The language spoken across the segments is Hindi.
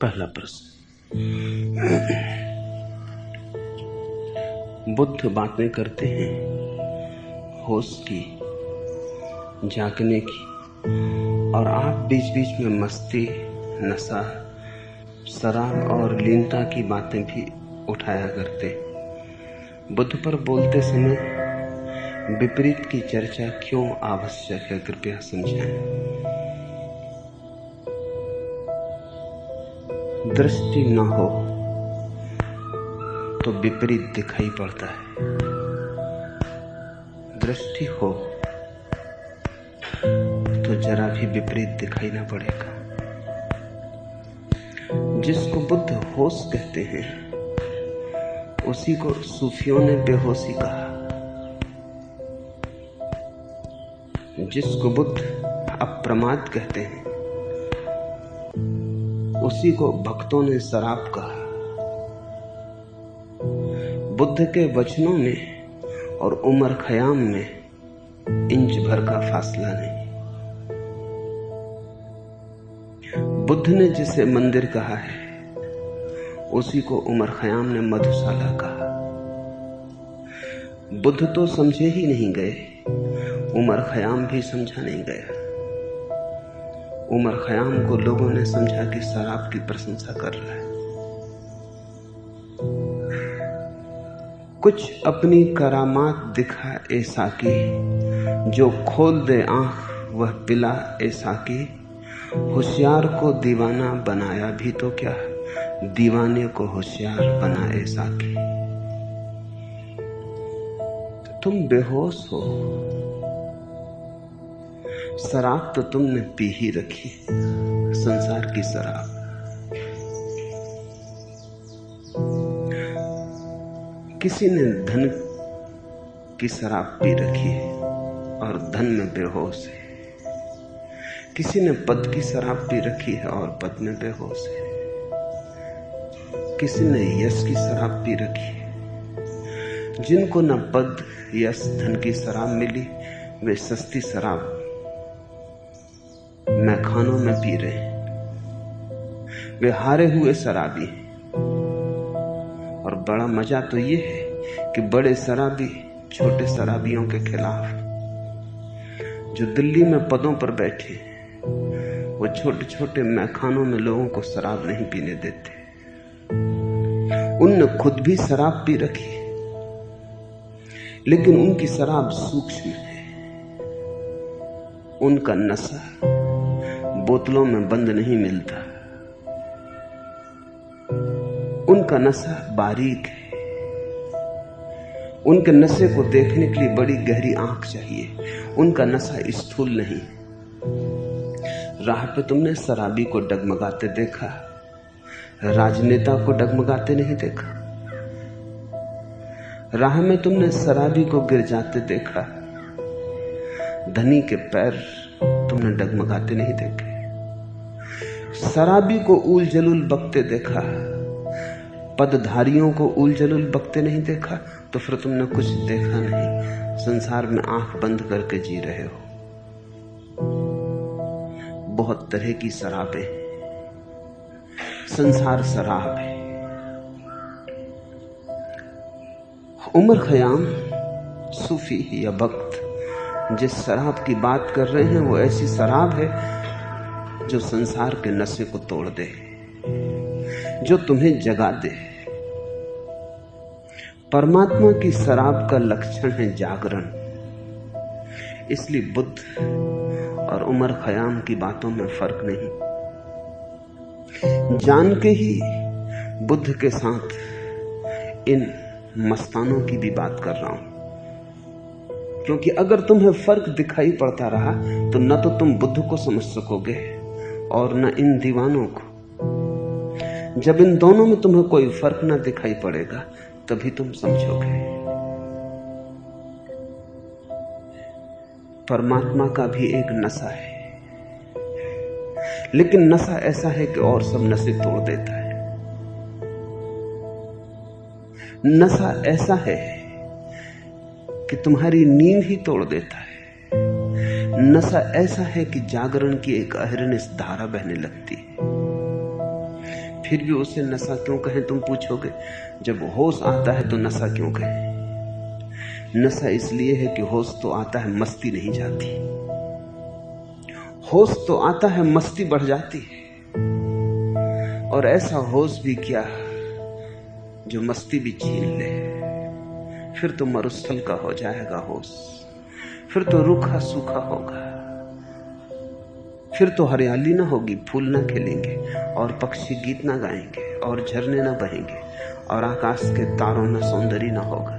पहला प्रश्न। बुद्ध बातें करते हैं होश की, जागने की, और आप बीच बीच में मस्ती, नशा, शराब और लीनता की बातें भी उठाया करते। बुद्ध पर बोलते समय विपरीत की चर्चा क्यों आवश्यक है, कृपया समझाएं। दृष्टि न हो तो विपरीत दिखाई पड़ता है, दृष्टि हो तो जरा भी विपरीत दिखाई ना पड़ेगा। जिसको बुद्ध होश कहते हैं उसी को सूफियों ने बेहोशी कहा। जिसको बुद्ध अप्रमाद कहते हैं उसी को भक्तों ने शराब कहा। बुद्ध के वचनों में और उमर खयाम में इंच भर का फासला नहीं। बुद्ध ने जिसे मंदिर कहा है उसी को उमर खयाम ने मधुशाला कहा। बुद्ध तो समझे ही नहीं गए, उमर खयाम भी समझा नहीं गया। उमर खयाम को लोगों ने समझा कि शराब की प्रशंसा कर रहा है। कुछ अपनी करामात दिखा ऐसा की, जो खोल दे आंख वह पिला ऐसा की। होशियार को दीवाना बनाया भी तो क्या, दीवाने को होशियार बना ऐसा की। तुम बेहोश हो, शराब तो तुमने पी ही रखी, संसार की शराब। किसी ने धन की शराब पी रखी है और धन में बेहोश है। किसी ने पद की शराब पी रखी है और पद में बेहोश है। किसी ने यश की शराब पी रखी है। जिनको न पद, यश, धन की शराब मिली वे सस्ती शराब मैखानों में पी रहे हैं। वे हारे हुए शराबी हैं। और बड़ा मजा तो ये है कि बड़े शराबी छोटे शराबियों के खिलाफ, जो दिल्ली में पदों पर बैठे, वो छोटे छोटे मैखानों में लोगों को शराब नहीं पीने देते। उनने खुद भी शराब पी रखी, लेकिन उनकी शराब सूक्ष्म है। उनका नशा बोतलों में बंद नहीं मिलता। उनका नशा बारीक है। उनके नशे को देखने के लिए बड़ी गहरी आंख चाहिए। उनका नशा स्थूल नहीं। राह पे तुमने शराबी को डगमगाते देखा, राजनेता को डगमगाते नहीं देखा। राह में तुमने शराबी को गिर जाते देखा, धनी के पैर तुमने डगमगाते नहीं देखे। शराबी को ऊल जलूल बकते देखा, पदधारियों को ऊल जलूल बकते नहीं देखा, तो फिर तुमने कुछ देखा नहीं। संसार में आंख बंद करके जी रहे हो। बहुत तरह की शराबें, संसार शराब है। उमर खयाम सूफी या भक्त जिस शराब की बात कर रहे हैं वो ऐसी शराब है जो संसार के नशे को तोड़ दे, जो तुम्हें जगा दे। परमात्मा की शराब का लक्षण है जागरण। इसलिए बुद्ध और उमर खयाम की बातों में फर्क नहीं। जान के ही बुद्ध के साथ इन मस्तानों की भी बात कर रहा हूं, क्योंकि अगर तुम्हें फर्क दिखाई पड़ता रहा तो न तो तुम बुद्ध को समझ सकोगे और न इन दीवानों को। जब इन दोनों में तुम्हें कोई फर्क न दिखाई पड़ेगा तभी तुम समझोगे। परमात्मा का भी एक नशा है, लेकिन नशा ऐसा है कि और सब नशे तोड़ देता है। नशा ऐसा है कि तुम्हारी नींद ही तोड़ देता है। नशा ऐसा है कि जागरण की एक अहिर्निश धारा बहने लगती है। फिर भी उसे नशा क्यों कहें तुम पूछोगे। जब होश आता है तो नशा क्यों कहें। नशा इसलिए है कि होश तो आता है, मस्ती नहीं जाती। होश तो आता है, मस्ती बढ़ जाती है। और ऐसा होश भी क्या जो मस्ती भी छीन ले। फिर तो मरुस्थल का हो जाएगा होश, फिर तो रूखा सूखा होगा, फिर तो हरियाली ना होगी, फूल ना खिलेंगे और पक्षी गीत ना गाएंगे और झरने ना बहेंगे और आकाश के तारों में सौंदर्य ना होगा।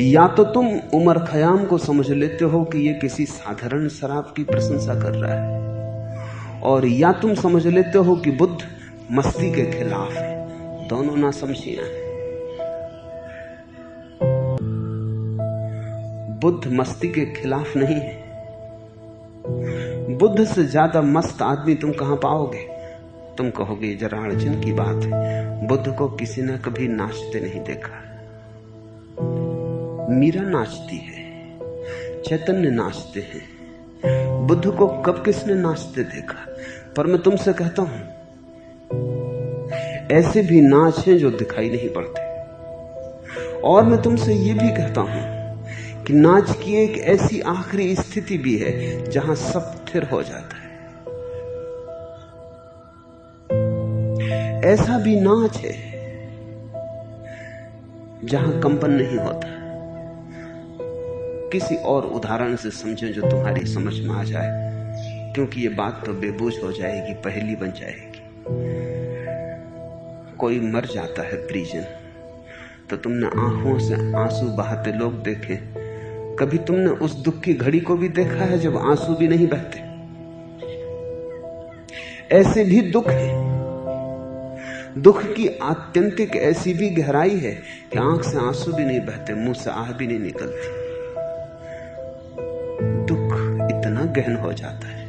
या तो तुम उमर खयाम को समझ लेते हो कि ये किसी साधारण शराब की प्रशंसा कर रहा है, और या तुम समझ लेते हो कि बुद्ध मस्ती के खिलाफ है। दोनों ना समझियां हैं। बुद्ध मस्ती के खिलाफ नहीं है। बुद्ध से ज्यादा मस्त आदमी तुम कहां पाओगे। तुम कहोगे जरा अड़चन की बात है, बुद्ध को किसी ने कभी नाचते नहीं देखा। मीरा नाचती है, चैतन्य नाचते हैं, बुद्ध को कब किसने नाचते देखा। पर मैं तुमसे कहता हूं ऐसे भी नाच हैं जो दिखाई नहीं पड़ते। और मैं तुमसे ये भी कहता हूं कि नाच की एक ऐसी आखिरी स्थिति भी है जहां सब स्थिर हो जाता है। ऐसा भी नाच है जहां कंपन नहीं होता। किसी और उदाहरण से समझें जो तुम्हारी समझ में आ जाए, क्योंकि ये बात तो बेबूझ हो जाएगी, पहेली बन जाएगी। कोई मर जाता है परिजन, तो तुमने आंखों से आंसू बहाते लोग देखे। कभी तुमने उस दुख की घड़ी को भी देखा है जब आंसू भी नहीं बहते। ऐसे भी दुख है। दुख की आत्यंतिक ऐसी भी गहराई है कि आंख से आंसू भी नहीं बहते, मुंह से आह भी नहीं निकलती। दुख इतना गहन हो जाता है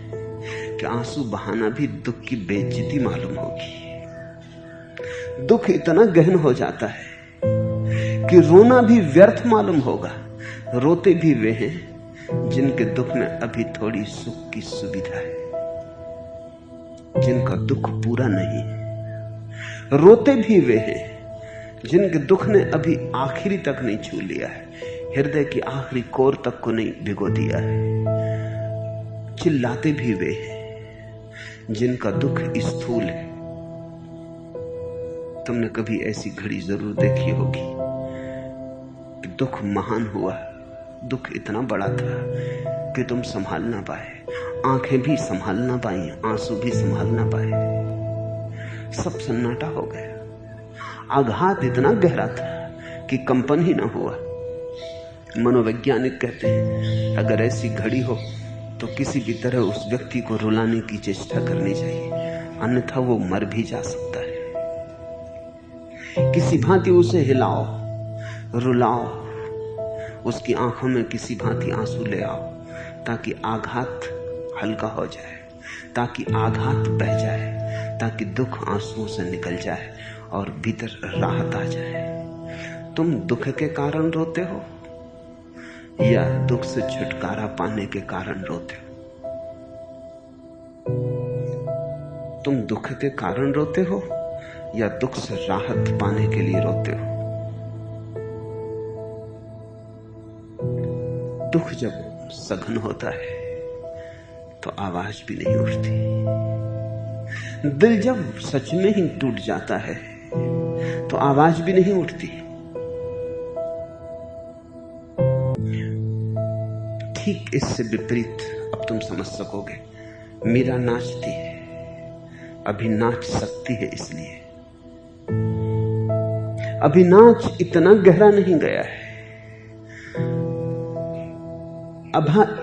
कि आंसू बहाना भी दुख की बेइज्जती मालूम होगी। दुख इतना गहन हो जाता है कि रोना भी व्यर्थ मालूम होगा। रोते भी वे हैं जिनके दुख में अभी थोड़ी सुख की सुविधा है, जिनका दुख पूरा नहीं है। रोते भी वे हैं जिनके दुख ने अभी आखिरी तक नहीं छू लिया है, हृदय की आखिरी कोर तक को नहीं भिगो दिया है। चिल्लाते भी वे हैं जिनका दुख स्थूल है। तुमने कभी ऐसी घड़ी जरूर देखी होगी कि दुख महान हुआ, दुख इतना बड़ा था कि तुम संभाल ना पाए, आंखें भी संभाल ना पाई, आंसू भी संभाल ना पाए, सब सन्नाटा हो गया। आघात इतना गहरा था कि कंपन ही ना हुआ। मनोवैज्ञानिक कहते हैं अगर ऐसी घड़ी हो तो किसी भी तरह उस व्यक्ति को रुलाने की चेष्टा करनी चाहिए, अन्यथा वो मर भी जा सकता है। किसी भांति उसे हिलाओ, रुलाओ, उसकी आंखों में किसी भांति आंसू ले आओ, ताकि आघात हल्का हो जाए, ताकि आघात बह जाए, ताकि दुख आंसुओं से निकल जाए और भीतर राहत आ जाए। तुम दुख के कारण रोते हो या दुख से छुटकारा पाने के कारण रोते हो? तुम दुख के कारण रोते हो या दुख से राहत पाने के लिए रोते हो? दुख जब सघन होता है तो आवाज भी नहीं उठती। दिल जब सच में ही टूट जाता है तो आवाज भी नहीं उठती। ठीक इससे विपरीत अब तुम समझ सकोगे। मीरा नाचती है, अभी नाच सकती है, इसलिए अभी नाच इतना गहरा नहीं गया है।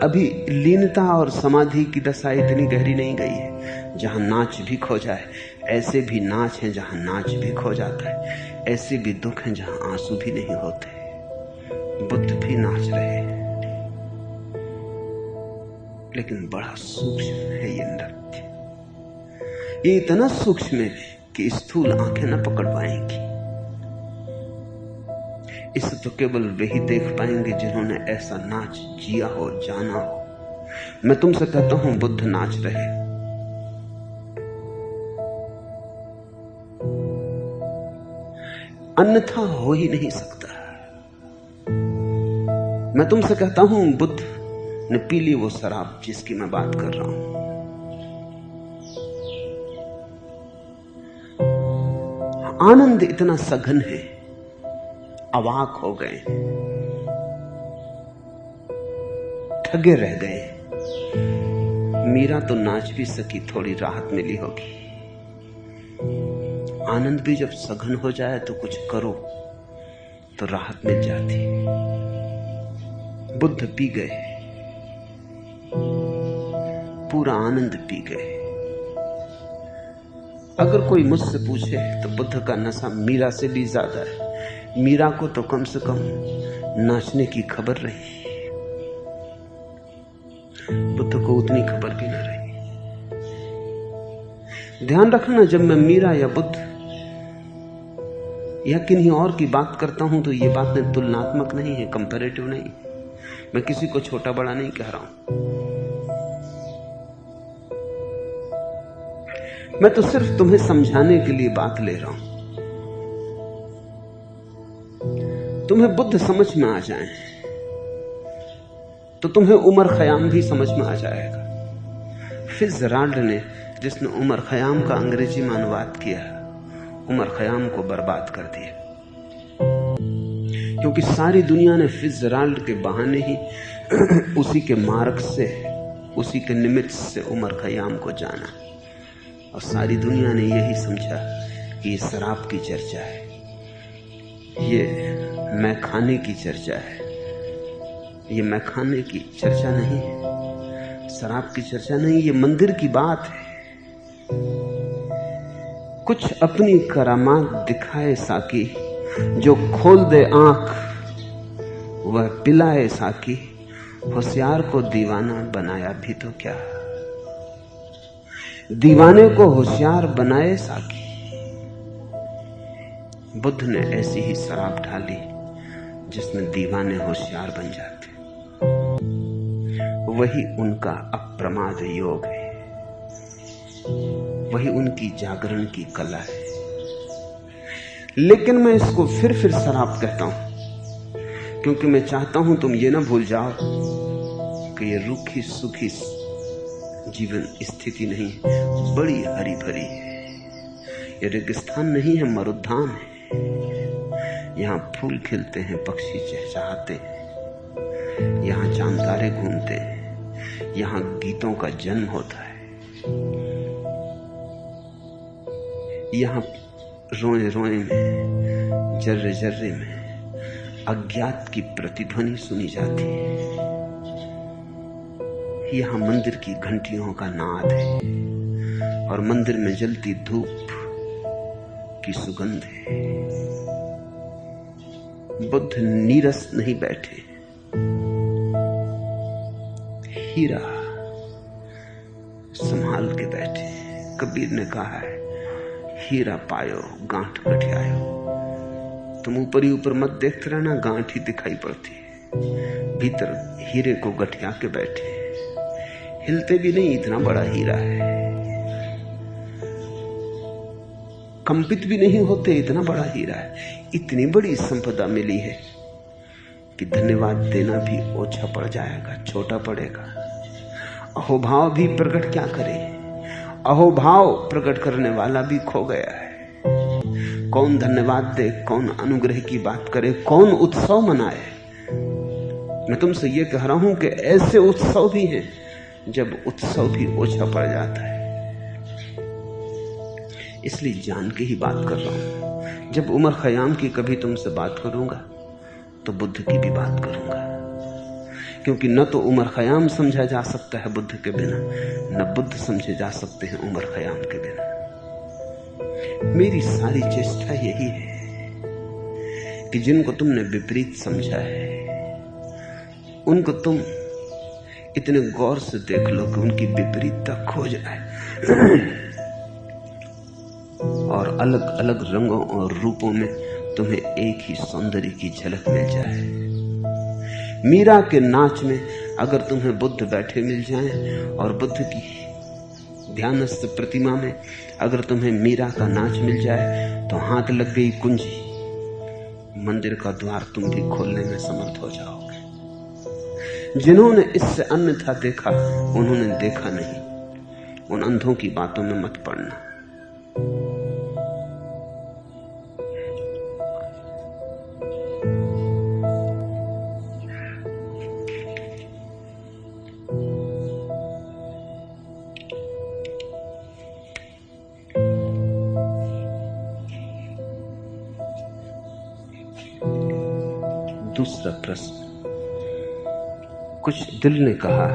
अभी लीनता और समाधि की दशा इतनी गहरी नहीं गई है जहां नाच भी खो जाए। ऐसे भी नाच हैं जहां नाच भी खो जाता है, ऐसे भी दुख हैं जहां आंसू भी नहीं होते। बुद्ध भी नाच रहे हैं, लेकिन बड़ा सूक्ष्म है ये नृत्य। ये इतना सूक्ष्म है कि स्थूल आंखें न पकड़ पाएंगी। इसे तो केवल वही देख पाएंगे जिन्होंने ऐसा नाच जिया हो, जाना हो। मैं तुमसे कहता हूं बुद्ध नाच रहे, अन्यथा हो ही नहीं सकता। मैं तुमसे कहता हूं बुद्ध ने पी ली वो शराब जिसकी मैं बात कर रहा हूं। आनंद इतना सघन है, अवाक हो गए, ठगे रह गए। मीरा तो नाच भी सकी, थोड़ी राहत मिली होगी। आनंद भी जब सघन हो जाए तो कुछ करो तो राहत मिल जाती। बुद्ध पी गए, पूरा आनंद पी गए। अगर कोई मुझसे पूछे तो बुद्ध का नशा मीरा से भी ज्यादा है। मीरा को तो कम से कम नाचने की खबर रही, बुद्ध को उतनी खबर भी ना रही। ध्यान रखना, जब मैं मीरा या बुद्ध या किन्हीं और की बात करता हूं तो ये बातें तुलनात्मक नहीं है, कंपैरेटिव नहीं। मैं किसी को छोटा बड़ा नहीं कह रहा हूं। मैं तो सिर्फ तुम्हें समझाने के लिए बात ले रहा हूं, तुम्हें बुद्ध समझ में आ जाए तो तुम्हें उमर खयाम भी समझ में आ जाएगा। फिट्जराल्ड ने, जिसने उमर खयाम का अंग्रेजी में अनुवाद किया, उमर खयाम को बर्बाद कर दिया, क्योंकि सारी दुनिया ने फिट्जराल्ड के बहाने ही उसी के मार्ग से, उसी के निमित्त से उमर खयाम को जाना, और सारी दुनिया ने यही समझा कि ये शराब की चर्चा है, ये मैं खाने की चर्चा है। ये मैं खाने की चर्चा नहीं है, शराब की चर्चा नहीं, ये मंदिर की बात है। कुछ अपनी करामात दिखाए साकी, जो खोल दे आंख वह पिलाए साकी, होशियार को दीवाना बनाया भी तो क्या, दीवाने को होशियार बनाए साकी। बुद्ध ने ऐसी ही शराब ढाली जिसमें दीवाने होशियार बन जाते। वही उनका अप्रमाद योग है, वही उनकी जागरण की कला है। लेकिन मैं इसको फिर शराब कहता हूं, क्योंकि मैं चाहता हूं तुम ये ना भूल जाओ कि ये रूखी सूखी जीवन स्थिति नहीं, बड़ी हरी भरी है। ये रेगिस्तान नहीं है, मरुद्यान है। यहाँ फूल खिलते हैं, पक्षी चहचहाते हैं, यहाँ चांद तारे घूमते हैं, यहाँ गीतों का जन्म होता है, यहाँ रोए रोए में, जर्रे जर्रे में अज्ञात की प्रतिध्वनि सुनी जाती है। यहाँ मंदिर की घंटियों का नाद है और मंदिर में जलती धूप की सुगंध है। बुद्ध नीरस नहीं बैठे, हीरा संभाल के बैठे। कबीर ने कहा है, हीरा पायो गांठ गठियायो। तुम ऊपर ही ऊपर मत देखते रहना, गांठ ही दिखाई पड़ती है। भीतर हीरे को गठिया के बैठे, हिलते भी नहीं, इतना बड़ा हीरा है। कंपित भी नहीं होते, इतना बड़ा हीरा है। इतनी बड़ी संपदा मिली है कि धन्यवाद देना भी ओछा पड़ जाएगा, छोटा पड़ेगा। अहोभाव भी प्रकट क्या करे, अहोभाव प्रकट करने वाला भी खो गया है। कौन धन्यवाद दे, कौन अनुग्रह की बात करे, कौन उत्सव मनाए। मैं तुमसे ये कह रहा हूं कि ऐसे उत्सव भी हैं जब उत्सव भी ओछा पड़ जाता है। इसलिए जान के ही बात कर रहा हूं। जब उमर खयाम की कभी तुमसे बात करूंगा तो बुद्ध की भी बात करूंगा, क्योंकि न तो उमर खयाम समझा जा सकता है बुद्ध के बिना, न बुद्ध समझे जा सकते हैं उमर खयाम के बिना। मेरी सारी चेष्टा यही है कि जिनको तुमने विपरीत समझा है उनको तुम इतने गौर से देख लो कि उनकी विपरीतता खो जाए और अलग अलग रंगों और रूपों में तुम्हें एक ही सौंदर्य की झलक मिल जाए। मीरा के नाच में अगर तुम्हें बुद्ध बैठे मिल जाएं और बुद्ध की ध्यानस्थ प्रतिमा में अगर तुम्हें मीरा का नाच मिल जाए तो हाथ लग गई कुंजी, मंदिर का द्वार तुम भी खोलने में समर्थ हो जाओगे। जिन्होंने इससे अन्यथा देखा उन्होंने देखा नहीं। उन अंधों की बातों में मत पड़ना। दूसरा प्रश्न, कुछ दिल ने कहा,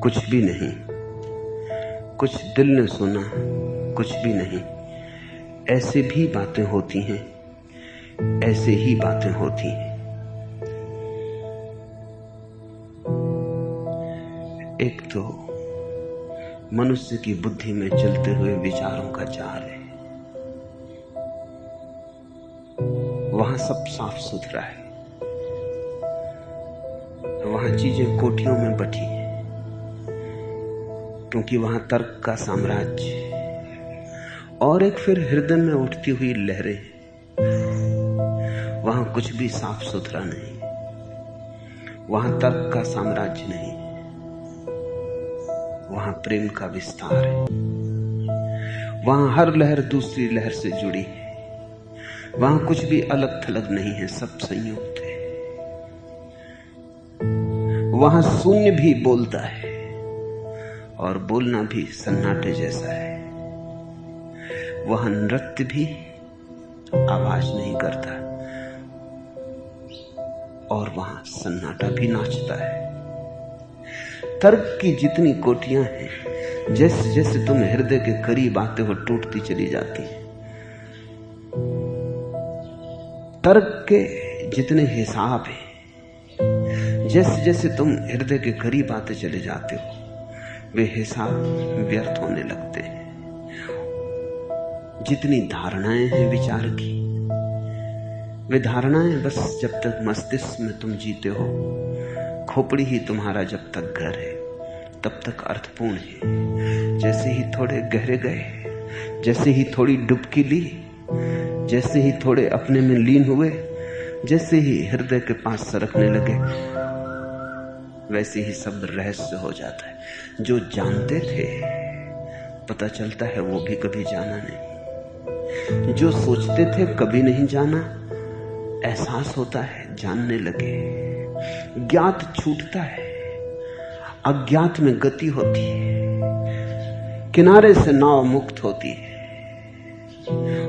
कुछ भी नहीं। कुछ दिल ने सुना, कुछ भी नहीं। ऐसे भी बातें होती हैं, ऐसे ही बातें होती हैं। एक तो मनुष्य की बुद्धि में चलते हुए विचारों का जाल है। वहां सब साफ सुथरा है, वहां चीजें कोठियों में बटी हैं, क्योंकि वहां तर्क का साम्राज्य और एक फिर हृदय में उठती हुई लहरें। वहां कुछ भी साफ सुथरा नहीं, वहां तर्क का साम्राज्य नहीं, वहां प्रेम का विस्तार है। वहां हर लहर दूसरी लहर से जुड़ी है। वहां कुछ भी अलग थलग नहीं है, सब संयुक्त है। वहां शून्य भी बोलता है और बोलना भी सन्नाटे जैसा है। वहां नृत्य भी आवाज नहीं करता और वहां सन्नाटा भी नाचता है। तर्क की जितनी कोठियां हैं, जैसे जैसे तुम हृदय के करीब आते हो टूटती चली जाती हैं। तर्क के जितने हिसाब हैं, जैसे जैसे तुम हृदय के करीब आते चले जाते हो वे हिसाब व्यर्थ होने लगते हैं। जितनी धारणाएं हैं विचार की, वे धारणाएं बस जब तक मस्तिष्क में तुम जीते हो, खोपड़ी ही तुम्हारा जब तक घर है तब तक अर्थपूर्ण है। जैसे ही थोड़े गहरे गए, जैसे ही थोड़ी डुबकी ली, जैसे ही थोड़े अपने में लीन हुए, जैसे ही हृदय के पास सरकने लगे, वैसे ही सब रहस्य हो जाता है। जो जानते थे पता चलता है वो भी कभी जाना नहीं। जो सोचते थे कभी नहीं जाना, एहसास होता है जानने लगे। ज्ञात छूटता है, अज्ञात में गति होती है। किनारे से नाव मुक्त होती है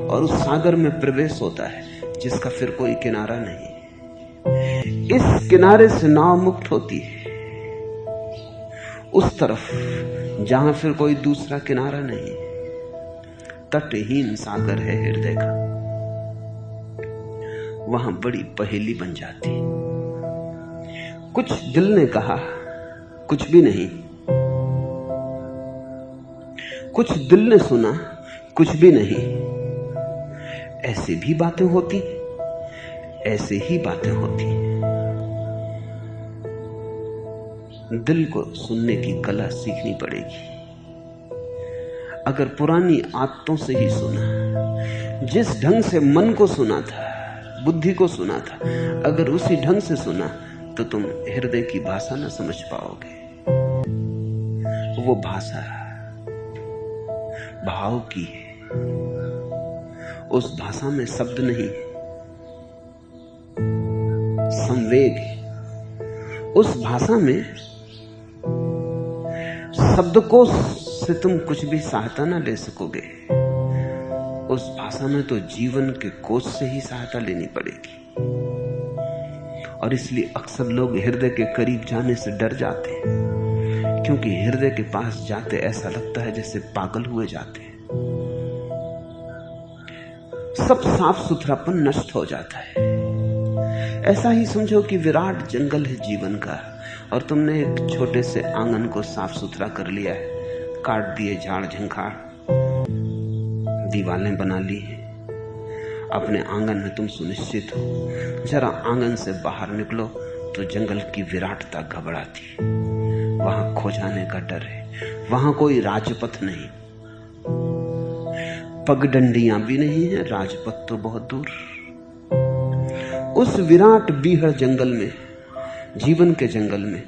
और उस सागर में प्रवेश होता है जिसका फिर कोई किनारा नहीं। इस किनारे से नाव मुक्त होती है उस तरफ जहां फिर कोई दूसरा किनारा नहीं। तटहीन सागर है हृदय का, वहां बड़ी पहेली बन जाती। कुछ दिल ने कहा, कुछ भी नहीं। कुछ दिल ने सुना, कुछ भी नहीं। ऐसे भी बातें होती, ऐसे ही बातें होती। दिल को सुनने की कला सीखनी पड़ेगी। अगर पुरानी आदतों से ही सुना, जिस ढंग से मन को सुना था, बुद्धि को सुना था, अगर उसी ढंग से सुना तो तुम हृदय की भाषा न समझ पाओगे। वो भाषा भाव की है। उस भाषा में शब्द नहीं, संवेग है। उस भाषा में शब्दकोश से तुम कुछ भी सहायता ना ले सकोगे। उस भाषा में तो जीवन के कोश से ही सहायता लेनी पड़ेगी। और इसलिए अक्सर लोग हृदय के करीब जाने से डर जाते हैं, क्योंकि हृदय के पास जाते ऐसा लगता है जैसे पागल हुए जाते हैं। सब साफ सुथरापन नष्ट हो जाता है। ऐसा ही समझो कि विराट जंगल है जीवन का, और तुमने एक छोटे से आंगन को साफ सुथरा कर लिया है, काट दिए झाड़ झंखाड़, दीवारें बना ली हैं। अपने आंगन में तुम सुनिश्चित हो। जरा आंगन से बाहर निकलो तो जंगल की विराटता घबराती। वहां खो जाने का डर है। वहां कोई राजपथ नहीं, पगडंडियां भी नहीं है, राजपथ तो बहुत दूर। उस विराट बीहड़ जंगल में, जीवन के जंगल में,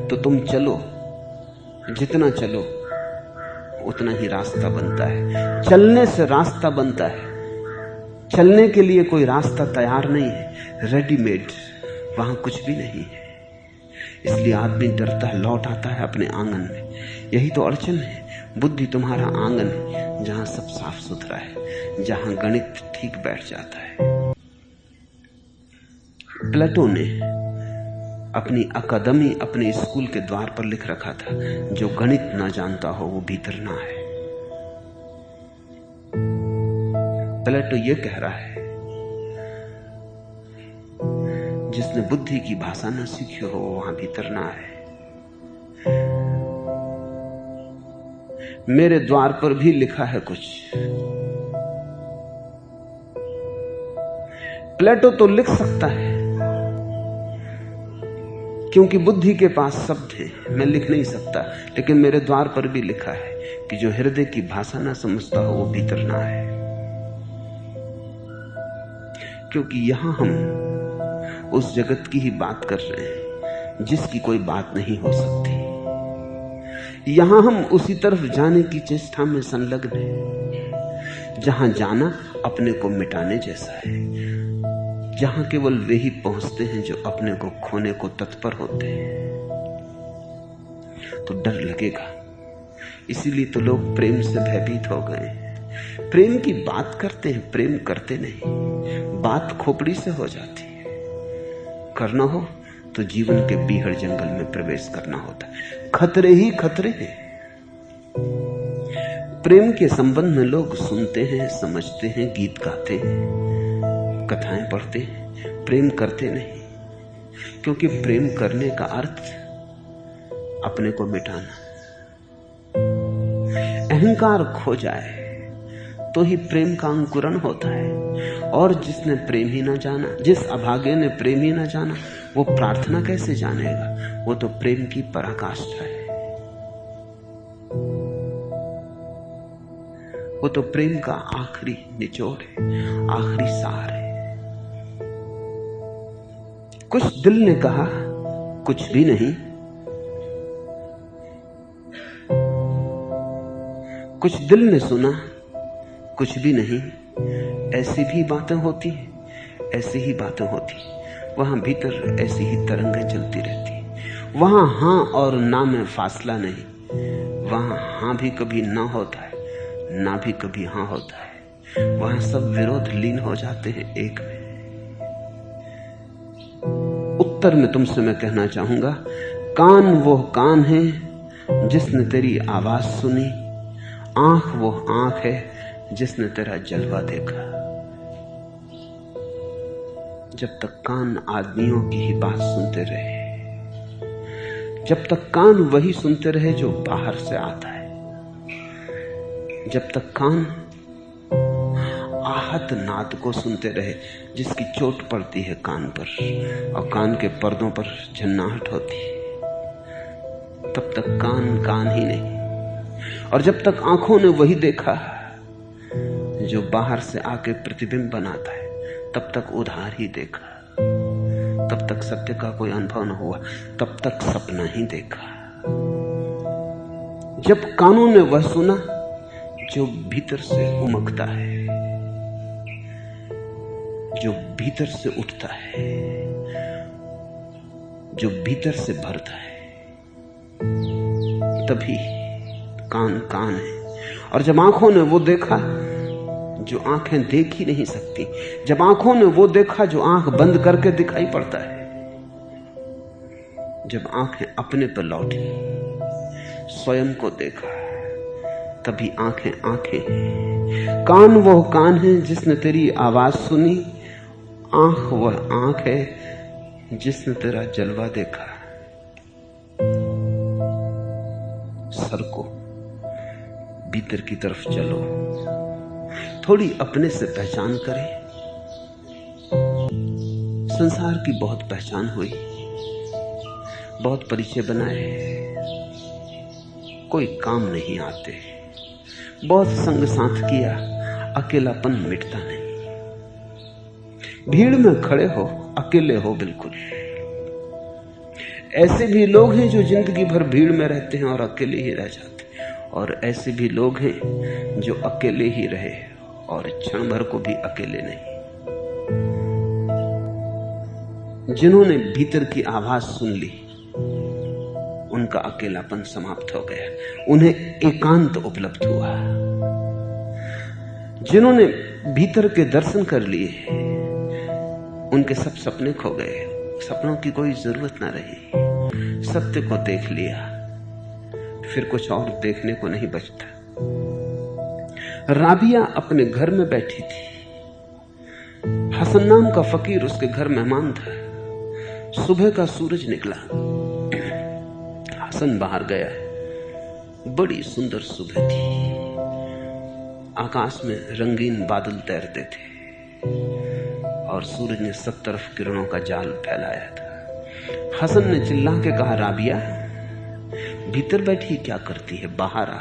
तो तुम चलो, जितना चलो उतना ही रास्ता बनता है। चलने से रास्ता बनता है। चलने के लिए कोई रास्ता तैयार नहीं है, रेडीमेड, वहां कुछ भी नहीं है। इसलिए आदमी डरता है, लौट आता है अपने आंगन में। यही तो अड़चन है। बुद्धि तुम्हारा आंगन है, जहां सब साफ सुथरा है, जहां गणित ठीक बैठ जाता है। प्लेटो ने अपनी अकादमी, अपने स्कूल के द्वार पर लिख रखा था, जो गणित ना जानता हो वो भीतर ना है। प्लेटो ये कह रहा है, जिसने बुद्धि की भाषा ना सीखी हो वहां भीतर ना है। मेरे द्वार पर भी लिखा है कुछ। प्लेटो तो लिख सकता है क्योंकि बुद्धि के पास शब्द है, मैं लिख नहीं सकता, लेकिन मेरे द्वार पर भी लिखा है कि जो हृदय की भाषा ना समझता हो वो भीतर ना है। क्योंकि यहां हम उस जगत की ही बात कर रहे हैं जिसकी कोई बात नहीं हो सकती। यहां हम उसी तरफ जाने की चेष्टा में संलग्न हैं जहां जाना अपने को मिटाने जैसा है, जहां केवल वे ही पहुंचते हैं जो अपने को खोने को तत्पर होते हैं। तो डर लगेगा, इसीलिए तो लोग प्रेम से भयभीत हो गए हैं। प्रेम की बात करते हैं, प्रेम करते नहीं। बात खोपड़ी से हो जाती है। करना हो तो जीवन के बीहड़ जंगल में प्रवेश करना होता है। खतरे ही खतरे हैं। प्रेम के संबंध में लोग सुनते हैं, समझते हैं, गीत गाते हैं, कथाएं पढ़ते हैं, प्रेम करते नहीं। क्योंकि प्रेम करने का अर्थ अपने को मिटाना। अहंकार खो जाए तो ही प्रेम का अंकुरण होता है। और जिसने प्रेम ही ना जाना, जिस अभागे ने प्रेम ही ना जाना, वो प्रार्थना कैसे जानेगा? वो तो प्रेम की पराकाष्ठा है। वो तो प्रेम का आखिरी निचोड़ है, आखिरी सार है। कुछ दिल ने कहा, कुछ भी नहीं। कुछ दिल ने सुना, कुछ भी नहीं। ऐसी भी बातें होती हैं, ऐसी ही बातें होती। वहां भीतर ऐसी ही तरंगें चलती रहती। वहां हां और ना में फासला नहीं। वहां हां भी कभी ना होता है, ना भी कभी हां होता है। वहां सब विरोध लीन हो जाते हैं एक में। उत्तर में तुमसे मैं कहना चाहूंगा, कान वो कान है जिसने तेरी आवाज सुनी, आंख वो आंख है जिसने तेरा जलवा देखा। जब तक कान आदमियों की ही बात सुनते रहे, जब तक कान वही सुनते रहे जो बाहर से आता है, जब तक कान आहत नाद को सुनते रहे जिसकी चोट पड़ती है कान पर और कान के पर्दों पर झन्नाहट होती है, तब तक कान कान ही नहीं। और जब तक आंखों ने वही देखा जो बाहर से आके प्रतिबिंब बनाता है, तब तक उधार ही देखा। तब तक सत्य का कोई अनुभव न हुआ, तब तक सपना ही देखा। जब कानों ने वह सुना जो भीतर से उमगता है, जो भीतर से उठता है, जो भीतर से भरता है, तभी कान कान है। और जब आंखों ने वो देखा जो आंखें देख ही नहीं सकती, जब आंखों ने वो देखा जो आंख बंद करके दिखाई पड़ता है, जब आंखें अपने पर लौटी, स्वयं को देखा, तभी आंखें आंखें हैं। कान वो कान है जिसने तेरी आवाज सुनी, आंख वह आंख है जिसने तेरा जलवा देखा। सर को भीतर की तरफ चलो, थोड़ी अपने से पहचान करें। संसार की बहुत पहचान हुई, बहुत परिचय बनाए, कोई काम नहीं आते। बहुत संग साथ किया, अकेलापन मिटता नहीं। भीड़ में खड़े हो, अकेले हो बिल्कुल। ऐसे भी लोग हैं जो जिंदगी भर भीड़ में रहते हैं और अकेले ही रह जाते हैं, और ऐसे भी लोग हैं जो अकेले ही रहे और क्षण भर को भी अकेले नहीं। जिन्होंने भीतर की आवाज सुन ली, उनका अकेलापन समाप्त हो गया, उन्हें एकांत उपलब्ध हुआ। जिन्होंने भीतर के दर्शन कर लिए, उनके सब सपने खो गए, सपनों की कोई जरूरत ना रही। सत्य को देख लिया, फिर कुछ और देखने को नहीं बचता। राबिया अपने घर में बैठी थी। हसन नाम का फकीर उसके घर मेहमान था। सुबह का सूरज निकला, हसन बाहर गया। बड़ी सुंदर सुबह थी। आकाश में रंगीन बादल तैरते थे और सूरज ने सब तरफ किरणों का जाल फैलाया था। हसन ने चिल्ला के कहा, राबिया भीतर बैठी क्या करती है, बाहर आ।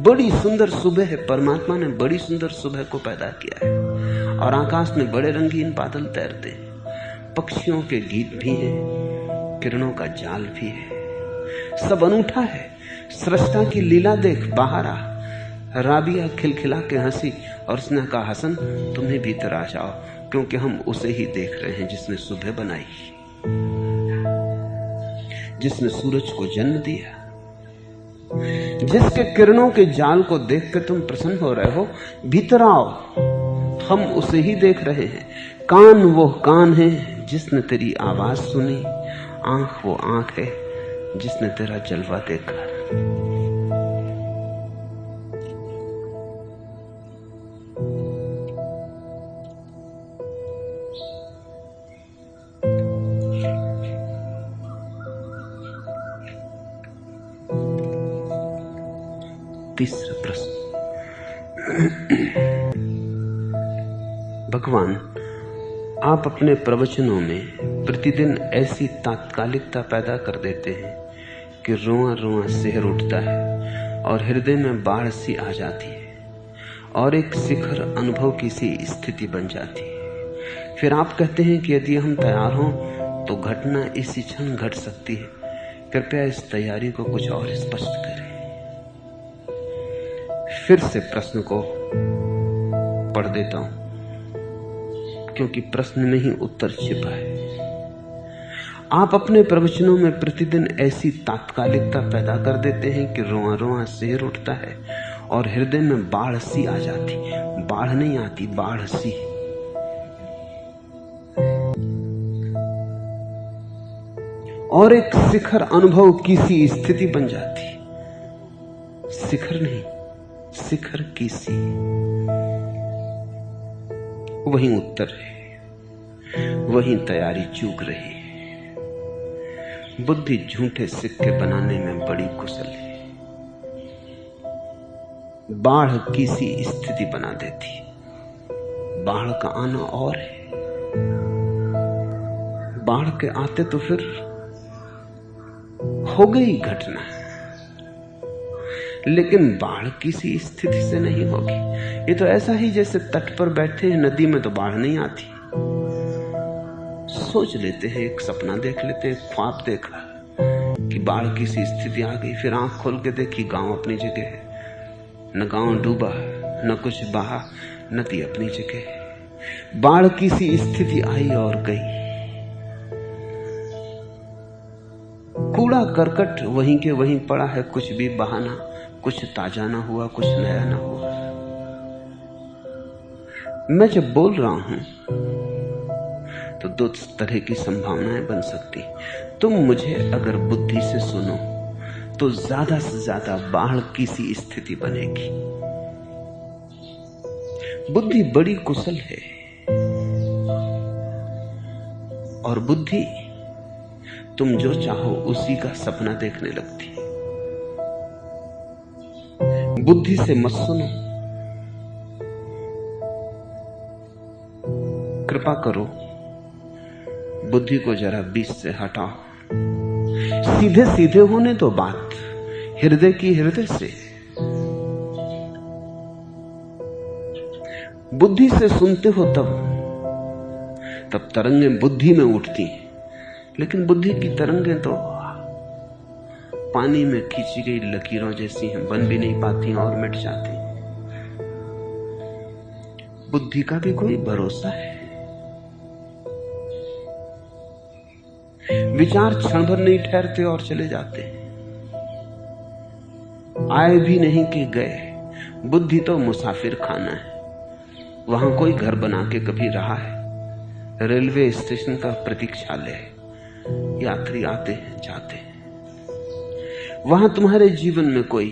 बड़ी सुंदर सुबह है, परमात्मा ने बड़ी सुंदर सुबह को पैदा किया है और आकाश में बड़े रंगीन बादल तैरते हैं, पक्षियों के गीत भी हैं, किरणों का जाल भी है, सब अनूठा है। सृष्टा की लीला देख, बाहर आ। राबिया खिलखिला के हंसी और उसने कहा, हसन तुम्हें भीतर आ जाओ, क्योंकि हम उसे ही देख रहे हैं जिसने सुबह बनाई, जिसने सूरज को जन्म दिया, जिसके किरणों के जाल को देख कर तुम प्रसन्न हो रहे हो। भीतर आओ, हम उसे ही देख रहे हैं। कान वो कान है जिसने तेरी आवाज सुनी, आंख वो आंख है जिसने तेरा जलवा देखा। तीसरा प्रश्न, भगवान आप अपने प्रवचनों में प्रतिदिन ऐसी तात्कालिकता पैदा कर देते हैं कि रोआ रोआ सिहर उठता है और हृदय में बाढ़ सी आ जाती है और एक शिखर अनुभव की सी स्थिति बन जाती है। फिर आप कहते हैं कि यदि हम तैयार हों तो घटना इसी क्षण घट सकती है। कृपया इस तैयारी को कुछ और स्पष्ट करें। फिर से प्रश्न को पढ़ देता हूं, क्योंकि प्रश्न में ही उत्तर छिपा है। आप अपने प्रवचनों में प्रतिदिन ऐसी तात्कालिकता पैदा कर देते हैं कि रोआ रोआ सिहर उठता है और हृदय में बाढ़ सी आ जाती। बाढ़ नहीं आती, बाढ़ सी। और एक शिखर अनुभव की सी स्थिति बन जाती। शिखर नहीं, शिखर की सी। वही उत्तर है, वही तैयारी चूक रही है। बुद्धि झूठे सिक्के बनाने में बड़ी कुशल है। बाढ़ की सी स्थिति बना देती। बाढ़ का आना और है, बाढ़ के आते तो फिर हो गई घटना, लेकिन बाढ़ किसी स्थिति से नहीं होगी। ये तो ऐसा ही जैसे तट पर बैठे हैं, नदी में तो बाढ़ नहीं आती। सोच लेते हैं, एक सपना देख लेते हैं, ख्वाब देखा कि बाढ़ किसी स्थिति आ गई, फिर आंख खोल के देखी गांव अपनी जगह है, न गांव डूबा न कुछ बहा, नदी अपनी जगह। बाढ़ किसी स्थिति आई और गई। कूड़ा करकट वहीं के वहीं पड़ा है, कुछ भी बहाना, कुछ ताजा ना हुआ, कुछ नया ना हुआ। मैं जब बोल रहा हूं तो दो तरह की संभावनाएं बन सकती। तुम मुझे अगर बुद्धि से सुनो तो ज्यादा से ज्यादा बाढ़ की सी स्थिति बनेगी। बुद्धि बड़ी कुशल है और बुद्धि तुम जो चाहो उसी का सपना देखने लगती। बुद्धि से मत सुनो, कृपा करो, बुद्धि को जरा बीच से हटाओ। सीधे सीधे होने दो बात, हृदय की हृदय से। बुद्धि से सुनते हो तब तब तरंगें बुद्धि में उठती हैं, लेकिन बुद्धि की तरंगें तो पानी में खींची गई लकीरों जैसी हैं, बन भी नहीं पाती और मिट जाती। बुद्धि का भी कोई भरोसा है? विचार क्षण भर नहीं ठहरते और चले जाते, आए भी नहीं कि गए। बुद्धि तो मुसाफिर खाना है, वहां कोई घर बना के कभी रहा है? रेलवे स्टेशन का प्रतीक्षालय है, यात्री आते हैं जाते हैं। वहां तुम्हारे जीवन में कोई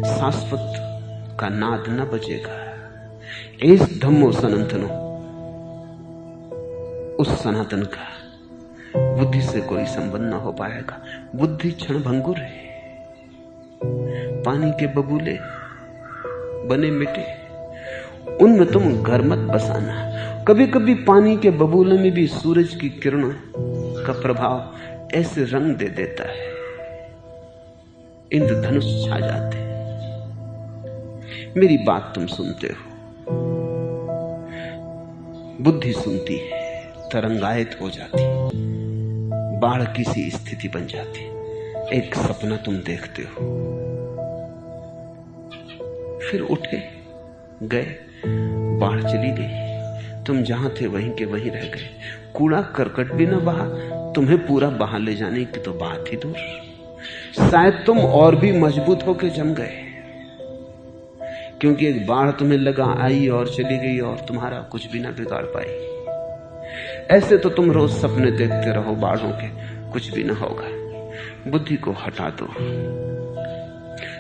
शाश्वत का नाद न बजेगा। इस धम्मो सनातनो, उस सनातन का बुद्धि से कोई संबंध न हो पाएगा। बुद्धि क्षण भंगुर है, पानी के बबूले बने मिटे, उनमें तुम घर मत बसाना। कभी कभी पानी के बबूले में भी सूरज की किरणों का प्रभाव ऐसे रंग दे देता है, इंद्रधनुष छा जाते। मेरी बात तुम सुनते हो, बुद्धि सुनती है, तरंगायित हो जाती, बाढ़ की सी स्थिति बन जाती। एक सपना तुम देखते हो, फिर उठे गए, बाढ़ चली गई, तुम जहां थे वहीं के वहीं रह गए। कूड़ा करकट भी न बहा, तुम्हें पूरा बहा ले जाने की तो बात ही दूर। शायद तुम और भी मजबूत होकर जम गए, क्योंकि एक बाढ़ तुम्हें लगा आई और चली गई और तुम्हारा कुछ भी ना बिगाड़ पाई। ऐसे तो तुम रोज सपने देखते रहो बाढ़ों के, कुछ भी ना होगा। बुद्धि को हटा दो।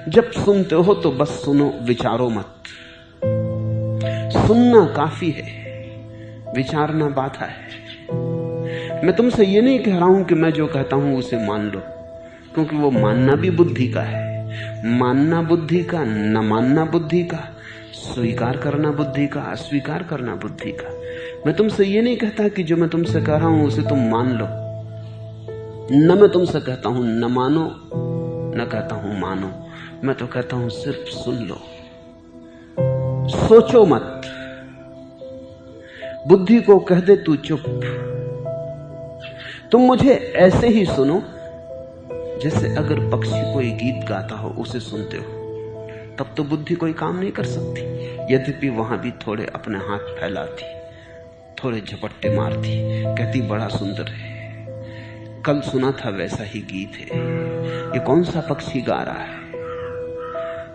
जब सुनते हो तो बस सुनो, विचारो मत। सुनना काफी है, विचारना बाधा है। मैं तुमसे ये नहीं कह रहा हूं कि मैं जो कहता हूं उसे मान लो, क्योंकि वो मानना भी बुद्धि का है। मानना बुद्धि का, न मानना बुद्धि का, स्वीकार करना बुद्धि का, अस्वीकार करना बुद्धि का। मैं तुमसे ये नहीं कहता कि जो मैं तुमसे कह रहा हूं उसे तुम मान लो। न मैं तुमसे कहता हूं न मानो, न कहता हूं मानो। मैं तो कहता हूं सिर्फ सुन लो, सोचो मत। बुद्धि को कह दे तू चुप। तुम मुझे ऐसे ही सुनो जैसे अगर पक्षी कोई गीत गाता हो उसे सुनते हो। तब तो बुद्धि कोई काम नहीं कर सकती, यद्यपि वहां भी थोड़े अपने हाथ फैलाती, थोड़े झपट्टे मारती, कहती बड़ा सुंदर है, कल सुना था वैसा ही गीत है, ये कौन सा पक्षी गा रहा है।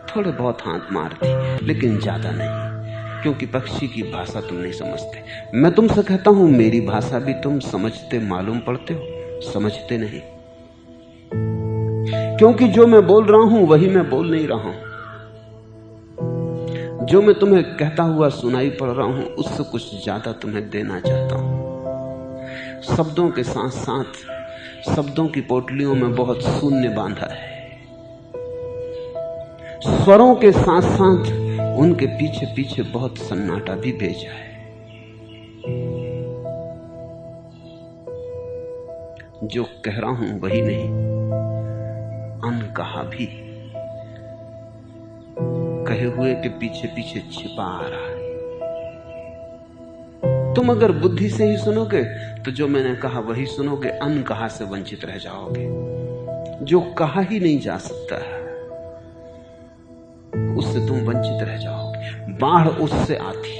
थोड़े बहुत हाथ मारती, लेकिन ज्यादा नहीं, क्योंकि पक्षी की भाषा तुम नहीं समझते। मैं तुमसे कहता हूं मेरी भाषा भी तुम समझते मालूम पड़ते हो, समझते नहीं, क्योंकि जो मैं बोल रहा हूं वही मैं बोल नहीं रहा हूं। जो मैं तुम्हें कहता हुआ सुनाई पड़ रहा हूं उससे कुछ ज्यादा तुम्हें देना चाहता हूं। शब्दों के साथ साथ शब्दों की पोटलियों में बहुत शून्य बांधा है, स्वरों के साथ साथ उनके पीछे पीछे बहुत सन्नाटा भी भेजा है। जो कह रहा हूं वही नहीं, अनकहा भी कहे हुए के पीछे पीछे छिपा आ रहा है। तुम अगर बुद्धि से ही सुनोगे तो जो मैंने कहा वही सुनोगे, अनकहा से वंचित रह जाओगे। जो कहा ही नहीं जा सकता उससे तुम वंचित रह जाओगे। बाढ़ उससे आती,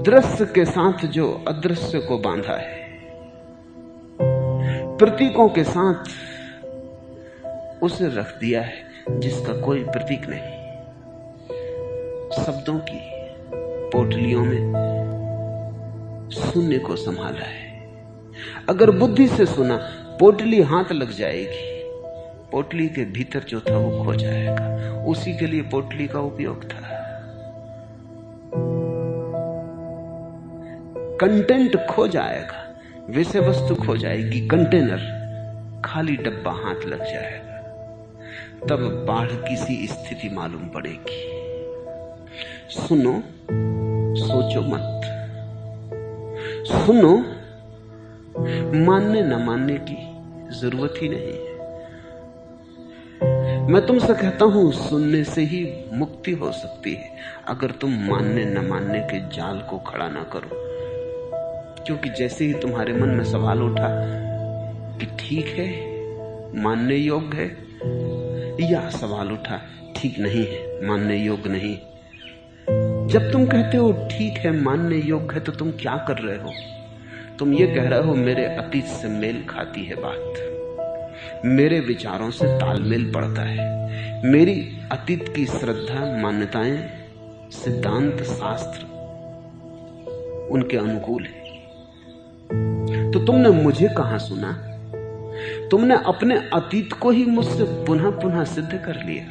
दृश्य के साथ जो अदृश्य को बांधा है, प्रतीकों के साथ उसे रख दिया है जिसका कोई प्रतीक नहीं। शब्दों की पोटलियों में शून्य को संभाला है। अगर बुद्धि से सुना, पोटली हाथ लग जाएगी, पोटली के भीतर जो था वो खो जाएगा। उसी के लिए पोटली का उपयोग था। कंटेंट खो जाएगा, विषय वस्तु खो जाएगी, कंटेनर खाली डब्बा हाथ लग जाएगा। तब बाढ़ की सी स्थिति मालूम पड़ेगी। सुनो, सोचो मत। सुनो, मानने न मानने की जरूरत ही नहीं है। मैं तुमसे कहता हूं सुनने से ही मुक्ति हो सकती है, अगर तुम मानने न मानने के जाल को खड़ा ना करो। क्योंकि जैसे ही तुम्हारे मन में सवाल उठा कि ठीक है, मानने योग्य है, या सवाल उठा ठीक नहीं है, मानने योग्य नहीं, जब तुम कहते हो ठीक है, मानने योग्य है, तो तुम क्या कर रहे हो? तुम ये कह रहे हो मेरे अतीत से मेल खाती है बात, मेरे विचारों से तालमेल पड़ता है, मेरी अतीत की श्रद्धा, मान्यताएं, सिद्धांत, शास्त्र उनके अनुकूल है। तो तुमने मुझे कहां सुना? तुमने अपने अतीत को ही मुझसे पुनः पुनः सिद्ध कर लिया।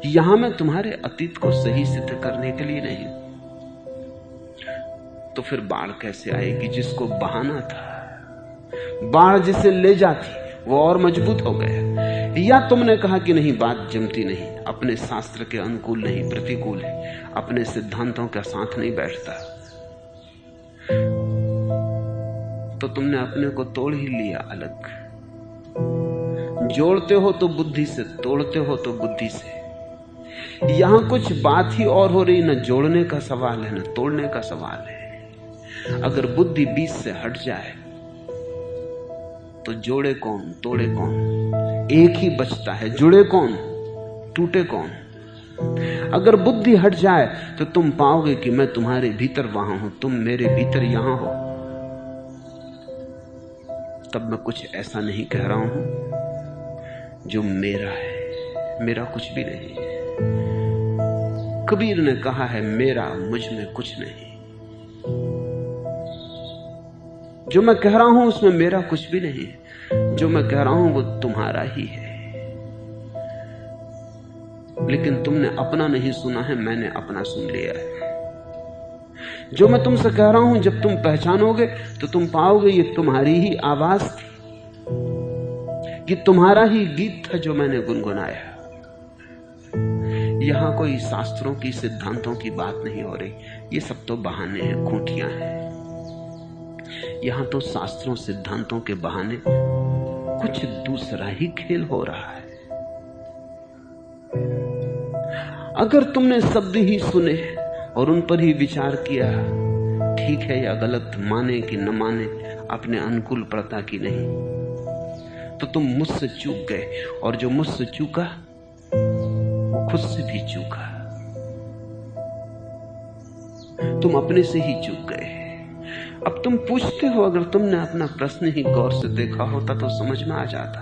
यहां मैं तुम्हारे अतीत को सही सिद्ध करने के लिए नहीं। तो फिर बाढ़ कैसे आएगी जिसको बहाना था? बाढ़ जिसे ले जाती वो और मजबूत हो गया। या तुमने कहा कि नहीं, बात जमती नहीं, अपने शास्त्र के अनुकूल नहीं, प्रतिकूल है, अपने सिद्धांतों का साथ नहीं बैठता, तो तुमने अपने को तोड़ ही लिया अलग। जोड़ते हो तो बुद्धि से, तोड़ते हो तो बुद्धि से। यहां कुछ बात ही और हो रही, न जोड़ने का सवाल है न तोड़ने का सवाल है। अगर बुद्धि बीच से हट जाए तो जोड़े कौन, तोड़े कौन? एक ही बचता है, जुड़े कौन, टूटे कौन? अगर बुद्धि हट जाए तो तुम पाओगे कि मैं तुम्हारे भीतर वहां हूं, तुम मेरे भीतर यहां हो। तब मैं कुछ ऐसा नहीं कह रहा हूं जो मेरा है, मेरा कुछ भी नहीं है। कबीर ने कहा है, मेरा मुझ में कुछ नहीं। जो मैं कह रहा हूं उसमें मेरा कुछ भी नहीं है। जो मैं कह रहा हूं वो तुम्हारा ही है, लेकिन तुमने अपना नहीं सुना है, मैंने अपना सुन लिया है। जो मैं तुमसे कह रहा हूं, जब तुम पहचानोगे तो तुम पाओगे ये तुम्हारी ही आवाज थी, ये तुम्हारा ही गीत था जो मैंने गुनगुनाया। यहां कोई शास्त्रों की, सिद्धांतों की बात नहीं हो रही, ये सब तो बहाने हैं, खूंटियां हैं। यहां तो शास्त्रों, सिद्धांतों के बहाने कुछ दूसरा ही खेल हो रहा है। अगर तुमने शब्द ही सुने और उन पर ही विचार किया, ठीक है या गलत, माने कि न माने, अपने अनुकूल पड़ता कि नहीं, तो तुम मुझसे चूक गए। और जो मुझसे चूका वो खुद से भी चूका, तुम अपने से ही चूक गए। अब तुम पूछते हो, अगर तुमने अपना प्रश्न ही गौर से देखा होता तो समझ में आ जाता।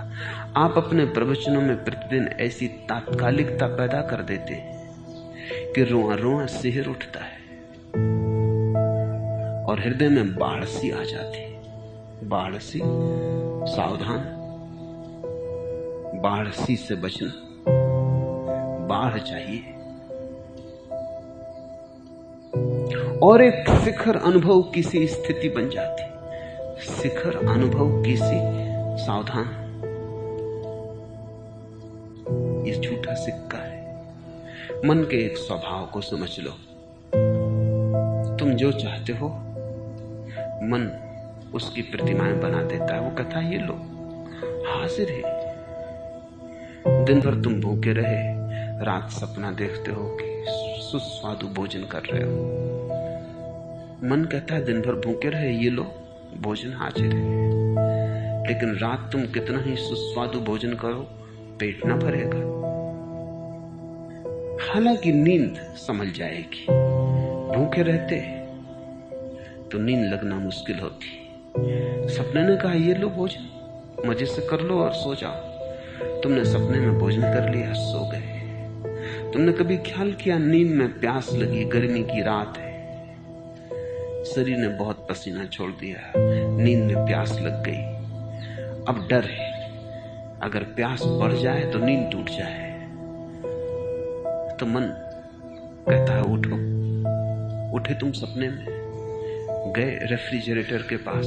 आप अपने प्रवचनों में प्रतिदिन ऐसी तात्कालिकता पैदा कर देते कि रोआ रोआ सिहर उठता है और हृदय में बाढ़ सी आ जाती। बाढ़ सी, सावधान, बाढ़ सी से बचना। बाढ़ चाहिए और एक शिखर अनुभव की सी स्थिति बन जाती। शिखर अनुभव की सी, सावधान, ये झूठा सिक्का है। मन के एक स्वभाव को समझ लो। तुम जो चाहते हो मन उसकी प्रतिमाएं बना देता है। वो कहता है ये लो, हाजिर है। दिन भर तुम भूखे रहे, रात सपना देखते हो कि सुस्वादु भोजन कर रहे हो। मन कहता है दिन भर भूखे रहे, ये लो, भोजन हाजिर है। लेकिन रात तुम कितना ही सुस्वादु भोजन करो, पेट ना भरेगा। हालांकि नींद संभल जाएगी। भूखे रहते तो नींद लगना मुश्किल होती। सपने ने कहा ये लो भोजन, मजे से कर लो और सो जाओ। तुमने सपने में भोजन कर लिया, सो गए। तुमने कभी ख्याल किया नींद में प्यास लगी, गर्मी की रात है, शरीर ने बहुत पसीना छोड़ दिया, नींद में प्यास लग गई। अब डर है, अगर प्यास बढ़ जाए तो नींद टूट जाए। तो मन कहता है उठो। उठे तुम सपने में, गए रेफ्रिजरेटर के पास,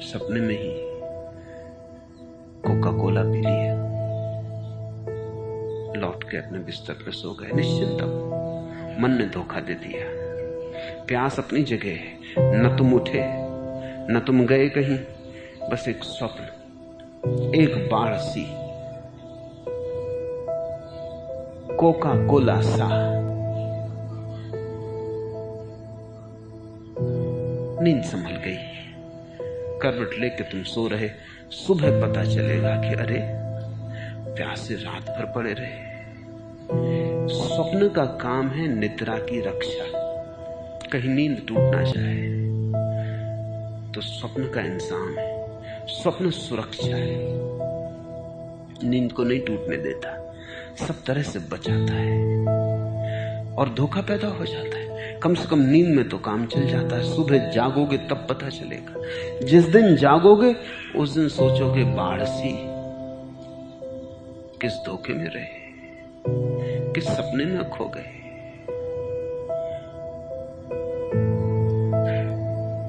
सपने में ही कोका कोला पी लिया, लौट के अपने बिस्तर पे सो गए निश्चिंत। मन ने धोखा दे दिया। प्यास अपनी जगह है, न तुम उठे न तुम गए कहीं, बस एक स्वप्न, एक बाढ़ सी, कोका कोला सा। नींद संभल गई, करवट लेके तुम सो रहे। सुबह पता चलेगा कि अरे प्यासे रात भर पड़े रहे। स्वप्न का काम है निद्रा की रक्षा। कहीं नींद टूट ना जाए तो स्वप्न का इंतजाम है। स्वप्न सुरक्षा है, नींद को नहीं टूटने देता, सब तरह से बचाता है और धोखा पैदा हो जाता है। कम से कम नींद में तो काम चल जाता है। सुबह जागोगे तब पता चलेगा। जिस दिन जागोगे उस दिन सोचोगे बाढ़ सी, किस धोखे में रहे, किस सपने में खो गए।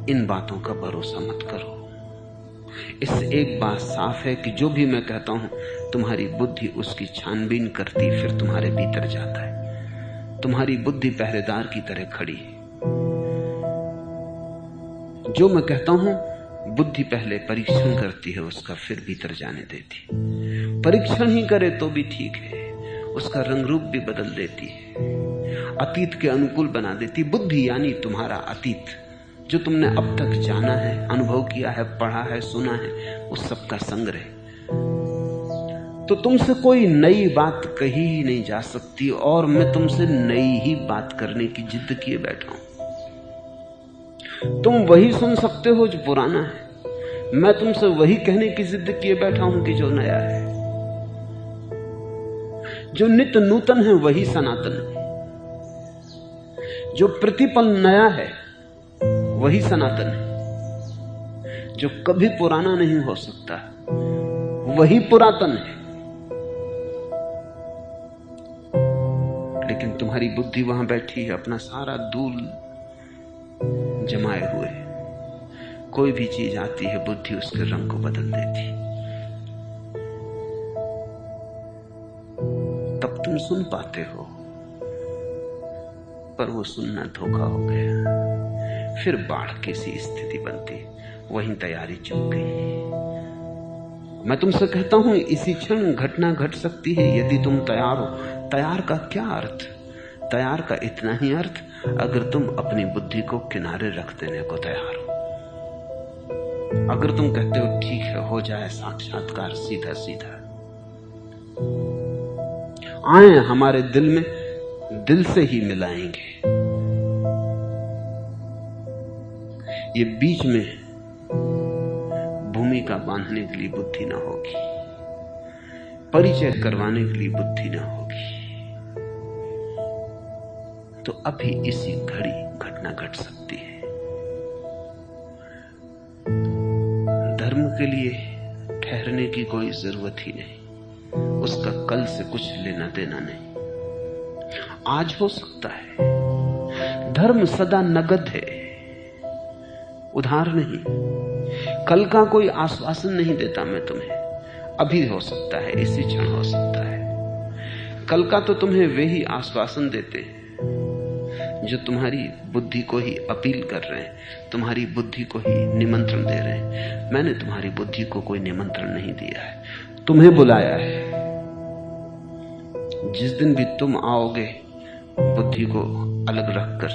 इन बातों का भरोसा मत करो। इससे एक बात साफ है कि जो भी मैं कहता हूं तुम्हारी बुद्धि उसकी छानबीन करती फिर तुम्हारे भीतर जाता है। तुम्हारी बुद्धि पहरेदार की तरह खड़ी है। जो मैं कहता हूं बुद्धि पहले परीक्षण करती है उसका, फिर भीतर जाने देती। परीक्षण ही करे तो भी ठीक है, उसका रंग रूप भी बदल देती है, अतीत के अनुकूल बना देती। बुद्धि यानी तुम्हारा अतीत, जो तुमने अब तक जाना है, अनुभव किया है, पढ़ा है, सुना है, उस सब का संग्रह। तो तुमसे कोई नई बात कही ही नहीं जा सकती और मैं तुमसे नई ही बात करने की जिद किए बैठा हूं। तुम वही सुन सकते हो जो पुराना है। मैं तुमसे वही कहने की जिद किए बैठा हूं कि जो नया है। जो नित्य नूतन है वही सनातन है। जो प्रतिपल नया है वही सनातन है। जो कभी पुराना नहीं हो सकता वही पुरातन है। लेकिन तुम्हारी बुद्धि वहां बैठी है अपना सारा धूल जमाए हुए। कोई भी चीज आती है बुद्धि उसके रंग को बदल देती। तब तुम सुन पाते हो, पर वो सुनना धोखा हो गया। फिर बाढ़ की सी स्थिति बनती, वहीं तैयारी चूक गई। मैं तुमसे कहता हूं इसी क्षण घटना घट सकती है यदि तुम तैयार हो। तैयार का क्या अर्थ? तैयार का इतना ही अर्थ अगर तुम अपनी बुद्धि को किनारे रख देने को तैयार हो। अगर तुम कहते हो ठीक है हो जाए साक्षात्कार सीधा सीधा, आए हमारे दिल में, दिल से ही मिलाएंगे। ये बीच में भूमिका बांधने के लिए बुद्धि ना होगी, परिचय करवाने के लिए बुद्धि ना होगी, तो अभी इसी घड़ी घटना घट सकती है। धर्म के लिए ठहरने की कोई जरूरत ही नहीं, उसका कल से कुछ लेना देना नहीं। आज हो सकता है। धर्म सदा नगद है, उधार नहीं। कल का कोई आश्वासन नहीं देता मैं तुम्हें। अभी हो सकता है, इसी क्षण हो सकता है। कल का तो तुम्हें वे ही आश्वासन देते हैं जो तुम्हारी बुद्धि को ही अपील कर रहे हैं, तुम्हारी बुद्धि को ही निमंत्रण दे रहे हैं। मैंने तुम्हारी बुद्धि को कोई निमंत्रण नहीं दिया है, तुम्हें बुलाया है। जिस दिन भी तुम आओगे बुद्धि को अलग रखकर,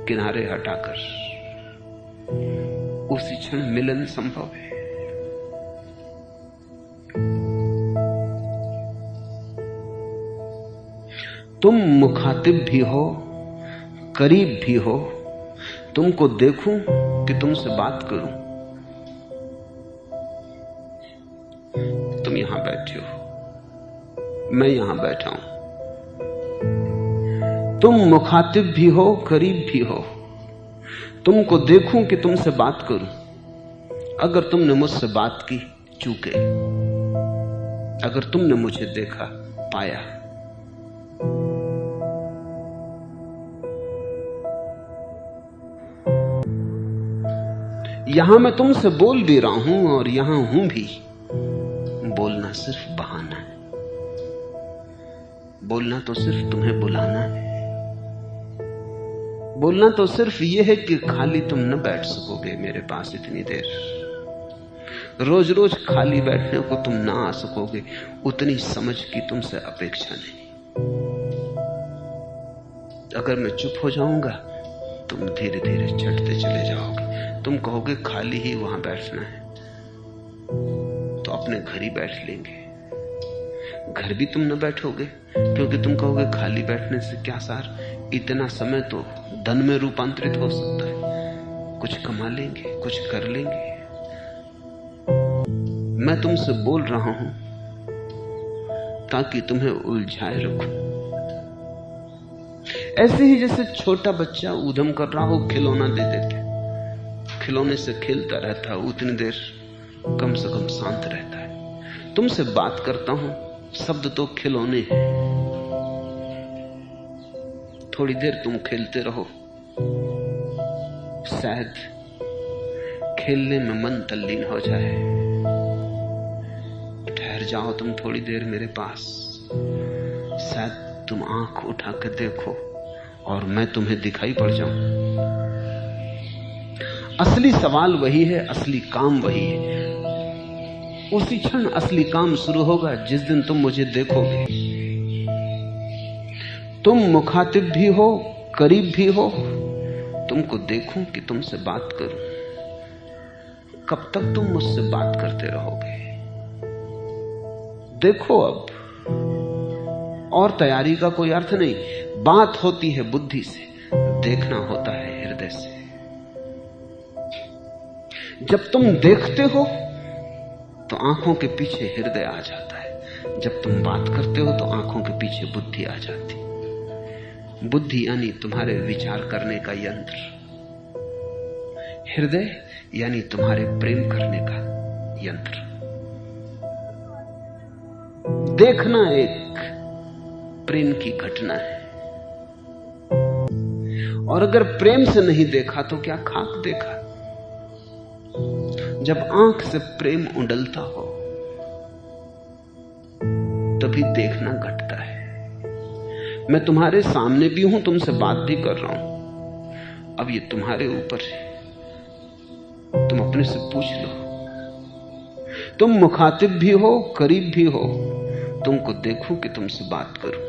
किनारे हटाकर, उसी क्षण मिलन संभव है। तुम मुखातिब भी हो, करीब भी हो। तुमको देखूं कि तुमसे बात करूं। तुम यहां बैठे हो, मैं यहां बैठा हूं। तुम मुखातिब भी हो, करीब भी हो। तुमको देखूं कि तुमसे बात करूं। अगर तुमने मुझसे बात की, चूके। अगर तुमने मुझे देखा, पाया। यहां मैं तुमसे बोल भी रहा हूं और यहां हूं भी। बोलना सिर्फ बहाना है। बोलना तो सिर्फ तुम्हें बुलाना है। बोलना तो सिर्फ यह है कि खाली तुम न बैठ सकोगे मेरे पास इतनी देर। रोज रोज खाली बैठने को तुम ना आ सकोगे, उतनी समझ की तुमसे अपेक्षा नहीं। अगर मैं चुप हो जाऊंगा तुम धीरे धीरे चढ़ते चले जाओगे। तुम कहोगे खाली ही वहां बैठना है, तो अपने घर ही बैठ लेंगे। घर भी तुम न बैठोगे, क्योंकि तुम कहोगे खाली बैठने से क्या सार, इतना समय तो धन में रूपांतरित हो सकता है, कुछ कमा लेंगे, कुछ कर लेंगे। मैं तुमसे बोल रहा हूं ताकि तुम्हें उलझाए रखूं। ऐसे ही जैसे छोटा बच्चा ऊधम कर रहा हो, खिलौना दे देते, खिलौने से खेलता रहता है, उतनी देर कम से कम शांत रहता है। तुमसे बात करता हूं, शब्द तो खिलौने हैं, थोड़ी देर तुम खेलते रहो, शायद खेलने में मन तल्लीन हो जाए। ठहर जाओ तुम थोड़ी देर मेरे पास, शायद तुम आंख उठा कर देखो और मैं तुम्हें दिखाई पड़ जाऊं। असली सवाल वही है, असली काम वही है। उसी क्षण असली काम शुरू होगा जिस दिन तुम मुझे देखोगे। तुम मुखातिब भी हो, करीब भी हो। तुमको देखूं कि तुमसे बात करूं। कब तक तुम मुझसे बात करते रहोगे? देखो अब, और तैयारी का कोई अर्थ नहीं। बात होती है बुद्धि से, देखना होता है हृदय से। जब तुम देखते हो तो आंखों के पीछे हृदय आ जाता है, जब तुम बात करते हो तो आंखों के पीछे बुद्धि आ जाती। बुद्धि यानी तुम्हारे विचार करने का यंत्र, हृदय यानी तुम्हारे प्रेम करने का यंत्र। देखना एक प्रेम की घटना है, और अगर प्रेम से नहीं देखा तो क्या खाक देखा। जब आंख से प्रेम उंडलता हो तभी देखना घटता है। मैं तुम्हारे सामने भी हूं, तुमसे बात भी कर रहा हूं। अब ये तुम्हारे ऊपर है, तुम अपने से पूछ लो। तुम मुखातिब भी हो, करीब भी हो। तुमको देखूं कि तुमसे बात करूं।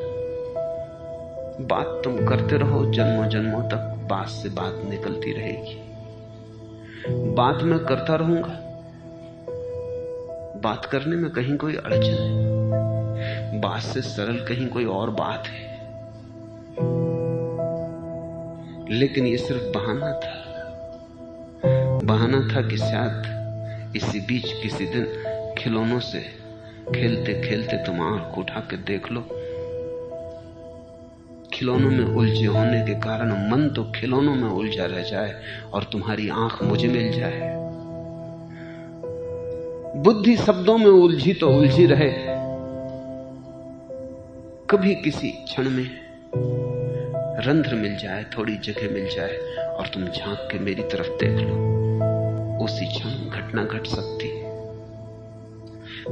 बात तुम करते रहो, जन्मों जन्मों तक बात से बात निकलती रहेगी। बात मैं करता रहूंगा, बात करने में कहीं कोई अड़चन है, बात से सरल कहीं कोई और बात है। लेकिन ये सिर्फ बहाना था, बहाना था कि शायद इसी बीच किसी दिन खिलौनों से खेलते खेलते तुम आंख उठा के देख लो। खिलौनों में उलझे होने के कारण मन तो खिलौनों में उलझा रह जाए और तुम्हारी आंख मुझे मिल जाए। बुद्धि शब्दों में उलझी तो उलझी रहे, कभी किसी क्षण में रंध्र मिल जाए, थोड़ी जगह मिल जाए और तुम झांक के मेरी तरफ देख लो। उसी क्षण घटना घट सकती है।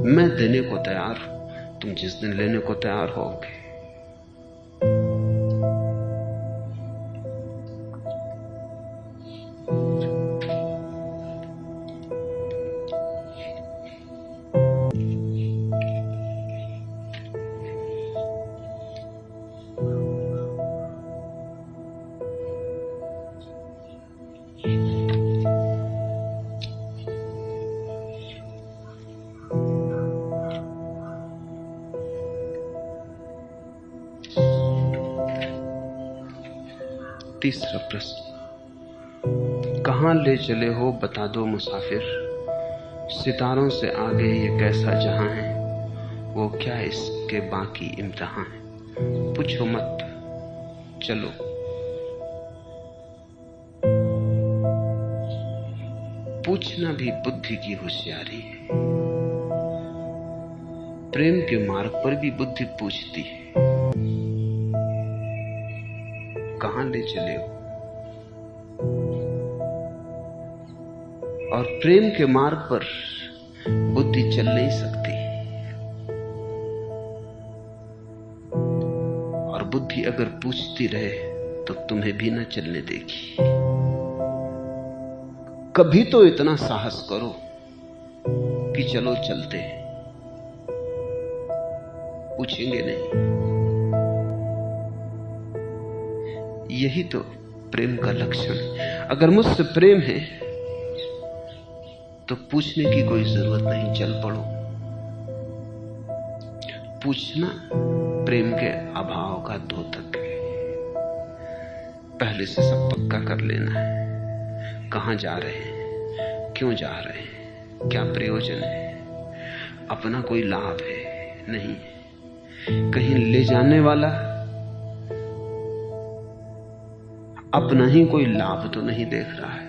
मैं देने को तैयार हूं, तुम जिस दिन लेने को तैयार होगे। तीसरा प्रश्न, कहां ले चले हो बता दो मुसाफिर। सितारों से आगे ये कैसा जहां है, वो क्या इसके बाकी इम्तिहान है। पूछो मत, चलो। पूछना भी बुद्धि की होशियारी है। प्रेम के मार्ग पर भी बुद्धि पूछती है, कहां ले चले हो। और प्रेम के मार्ग पर बुद्धि चल नहीं सकती, और बुद्धि अगर पूछती रहे तो तुम्हें भी न चलने देगी। कभी तो इतना साहस करो कि चलो चलते हैं, पूछेंगे नहीं। यही तो प्रेम का लक्षण। अगर मुझसे प्रेम है तो पूछने की कोई जरूरत नहीं, चल पड़ो। पूछना प्रेम के अभाव का द्योतक है। पहले से सब पक्का कर लेना है। कहां जा रहे हैं, क्यों जा रहे हैं, क्या प्रयोजन है, अपना कोई लाभ है, नहीं, कहीं ले जाने वाला अपना ही कोई लाभ तो नहीं देख रहा है,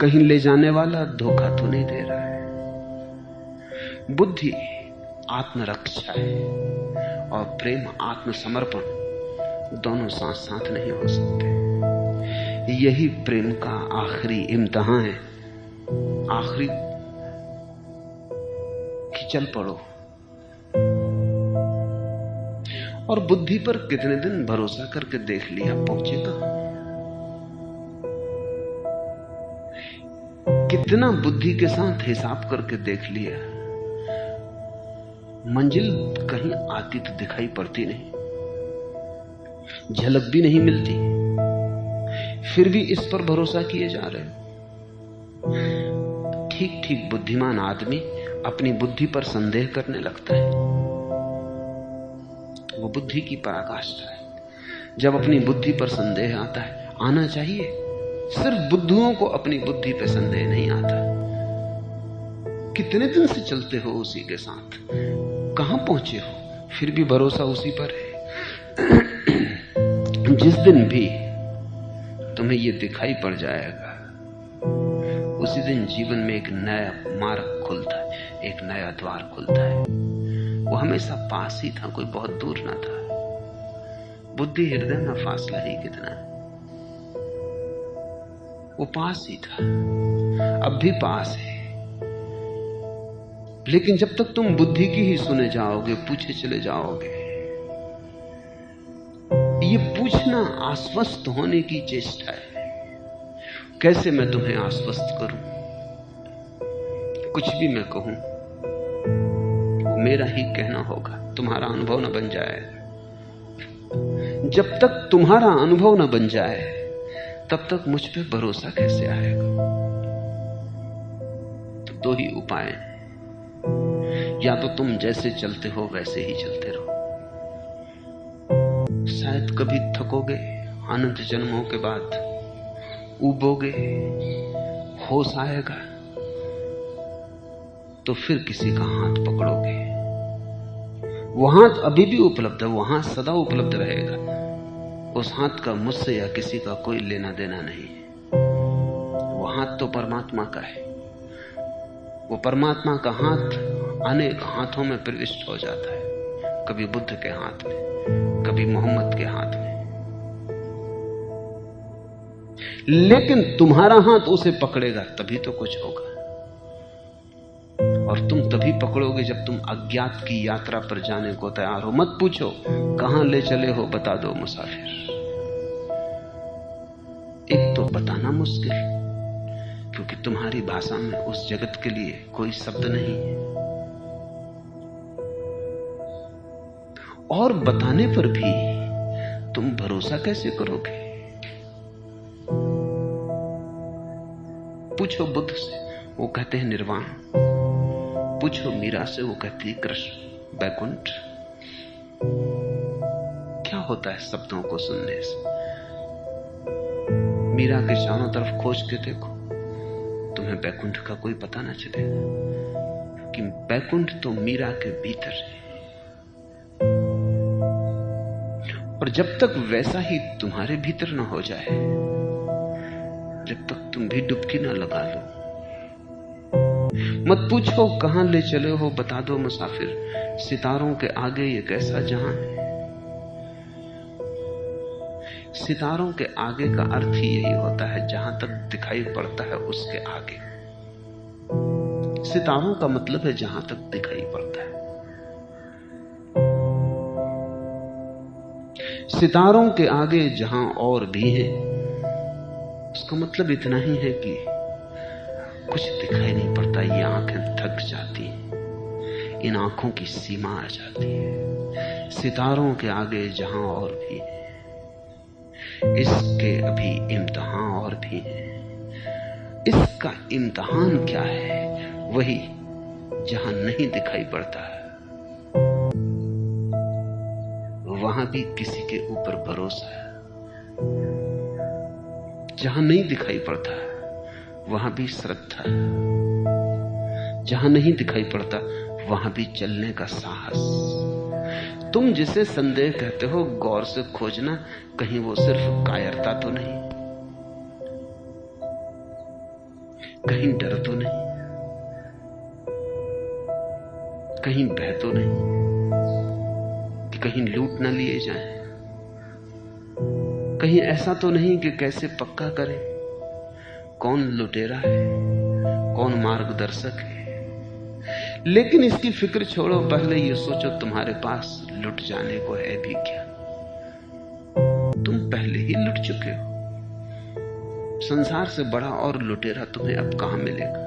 कहीं ले जाने वाला धोखा तो नहीं दे रहा है। बुद्धि आत्मरक्षा है और प्रेम आत्मसमर्पण, दोनों साथ साथ नहीं हो सकते। यही प्रेम का आखिरी इम्तिहान है, आखिरी कि चल पड़ो। और बुद्धि पर कितने दिन भरोसा करके देख लिया, पहुंचेगा। कितना बुद्धि के साथ हिसाब करके देख लिया, मंजिल कहीं आती तो दिखाई पड़ती नहीं, झलक भी नहीं मिलती, फिर भी इस पर भरोसा किए जा रहे हो। ठीक ठीक बुद्धिमान आदमी अपनी बुद्धि पर संदेह करने लगता है। वो बुद्धि की पराकाष्ठा है। जब अपनी बुद्धि पर संदेह आता है, आना चाहिए, सिर्फ बुद्धुओं को अपनी बुद्धि पर संदेह नहीं आता। कितने दिन से चलते हो उसी के साथ, कहां पहुंचे हो, फिर भी भरोसा उसी पर है। जिस दिन भी तुम्हें यह दिखाई पड़ जाएगा, उसी दिन जीवन में एक नया मार्ग खुलता है, एक नया द्वार खुलता है। वो हमेशा पास ही था, कोई बहुत दूर ना था। बुद्धि हृदय में फासला ही कितना, वो पास ही था, अब भी पास है। लेकिन जब तक तुम बुद्धि की ही सुने जाओगे, पूछे चले जाओगे, ये पूछना आश्वस्त होने की चेष्टा है। कैसे मैं तुम्हें आश्वस्त करूं? कुछ भी मैं कहूं वो मेरा ही कहना होगा, तुम्हारा अनुभव न बन जाए। जब तक तुम्हारा अनुभव न बन जाए, तब तक मुझ पे भरोसा कैसे आएगा? तो दो ही उपाय हैं, या तो तुम जैसे चलते हो वैसे ही चलते रहो। शायद कभी थकोगे, अनंत जन्मों के बाद उबोगे, होश आएगा, तो फिर किसी का हाथ पकड़ोगे। वो हाथ अभी भी उपलब्ध है, वो हाथ सदा उपलब्ध रहेगा। उस हाथ का मुझसे या किसी का कोई लेना देना नहीं है। वो हाथ तो परमात्मा का है। वो परमात्मा का हाथ अनेक हाथों में प्रविष्ट हो जाता है, कभी बुद्ध के हाथ में, कभी मोहम्मद के हाथ में, लेकिन तुम्हारा हाथ उसे पकड़ेगा तभी तो कुछ होगा। और तुम तभी पकड़ोगे जब तुम अज्ञात की यात्रा पर जाने को तैयार हो। मत पूछो कहां ले चले हो, बता दो मुसाफिर। एक तो बताना मुश्किल, क्योंकि तुम्हारी भाषा में उस जगत के लिए कोई शब्द नहीं है, और बताने पर भी तुम भरोसा कैसे करोगे? पूछो बुद्ध से, वो कहते हैं निर्वाण। पूछो मीरा से, वो कहती है कृष्ण, बैकुंठ। क्या होता है शब्दों को सुनने से? मीरा के चारों तरफ खोज के देखो, तुम्हें बैकुंठ का कोई पता ना चलेगा, कि बैकुंठ तो मीरा के भीतर है। और जब तक वैसा ही तुम्हारे भीतर ना हो जाए, जब तक तुम भी डुबकी ना लगा लो, मत पूछो कहां ले चले हो, बता दो मुसाफिर। सितारों के आगे ये कैसा जहां है? सितारों के आगे का अर्थ ही यही होता है, जहां तक दिखाई पड़ता है उसके आगे। सितारों का मतलब है जहां तक दिखाई पड़ता है। सितारों के आगे जहां और भी है, उसका मतलब इतना ही है कि कुछ दिखाई नहीं पड़ता। ये आंखें थक जाती हैं, इन आंखों की सीमा आ जाती है। सितारों के आगे जहां और भी है, इसके अभी इम्तिहान और भी हैं। इसका इम्तिहान क्या है? वही जहां नहीं दिखाई पड़ता है, वहां भी किसी के ऊपर भरोसा है। जहां नहीं दिखाई पड़ता वहां भी श्रद्धा, जहां नहीं दिखाई पड़ता वहां भी चलने का साहस। तुम जिसे संदेह कहते हो, गौर से खोजना, कहीं वो सिर्फ कायरता तो नहीं, कहीं डर तो नहीं, कहीं भय तो नहीं कि कहीं लूट न लिए जाएं, कहीं ऐसा तो नहीं कि कैसे पक्का करें कौन लुटेरा है, कौन मार्गदर्शक है। लेकिन इसकी फिक्र छोड़ो, पहले ये सोचो तुम्हारे पास लुट जाने को है भी क्या? तुम पहले ही लुट चुके हो। संसार से बड़ा और लुटेरा तुम्हें अब कहां मिलेगा?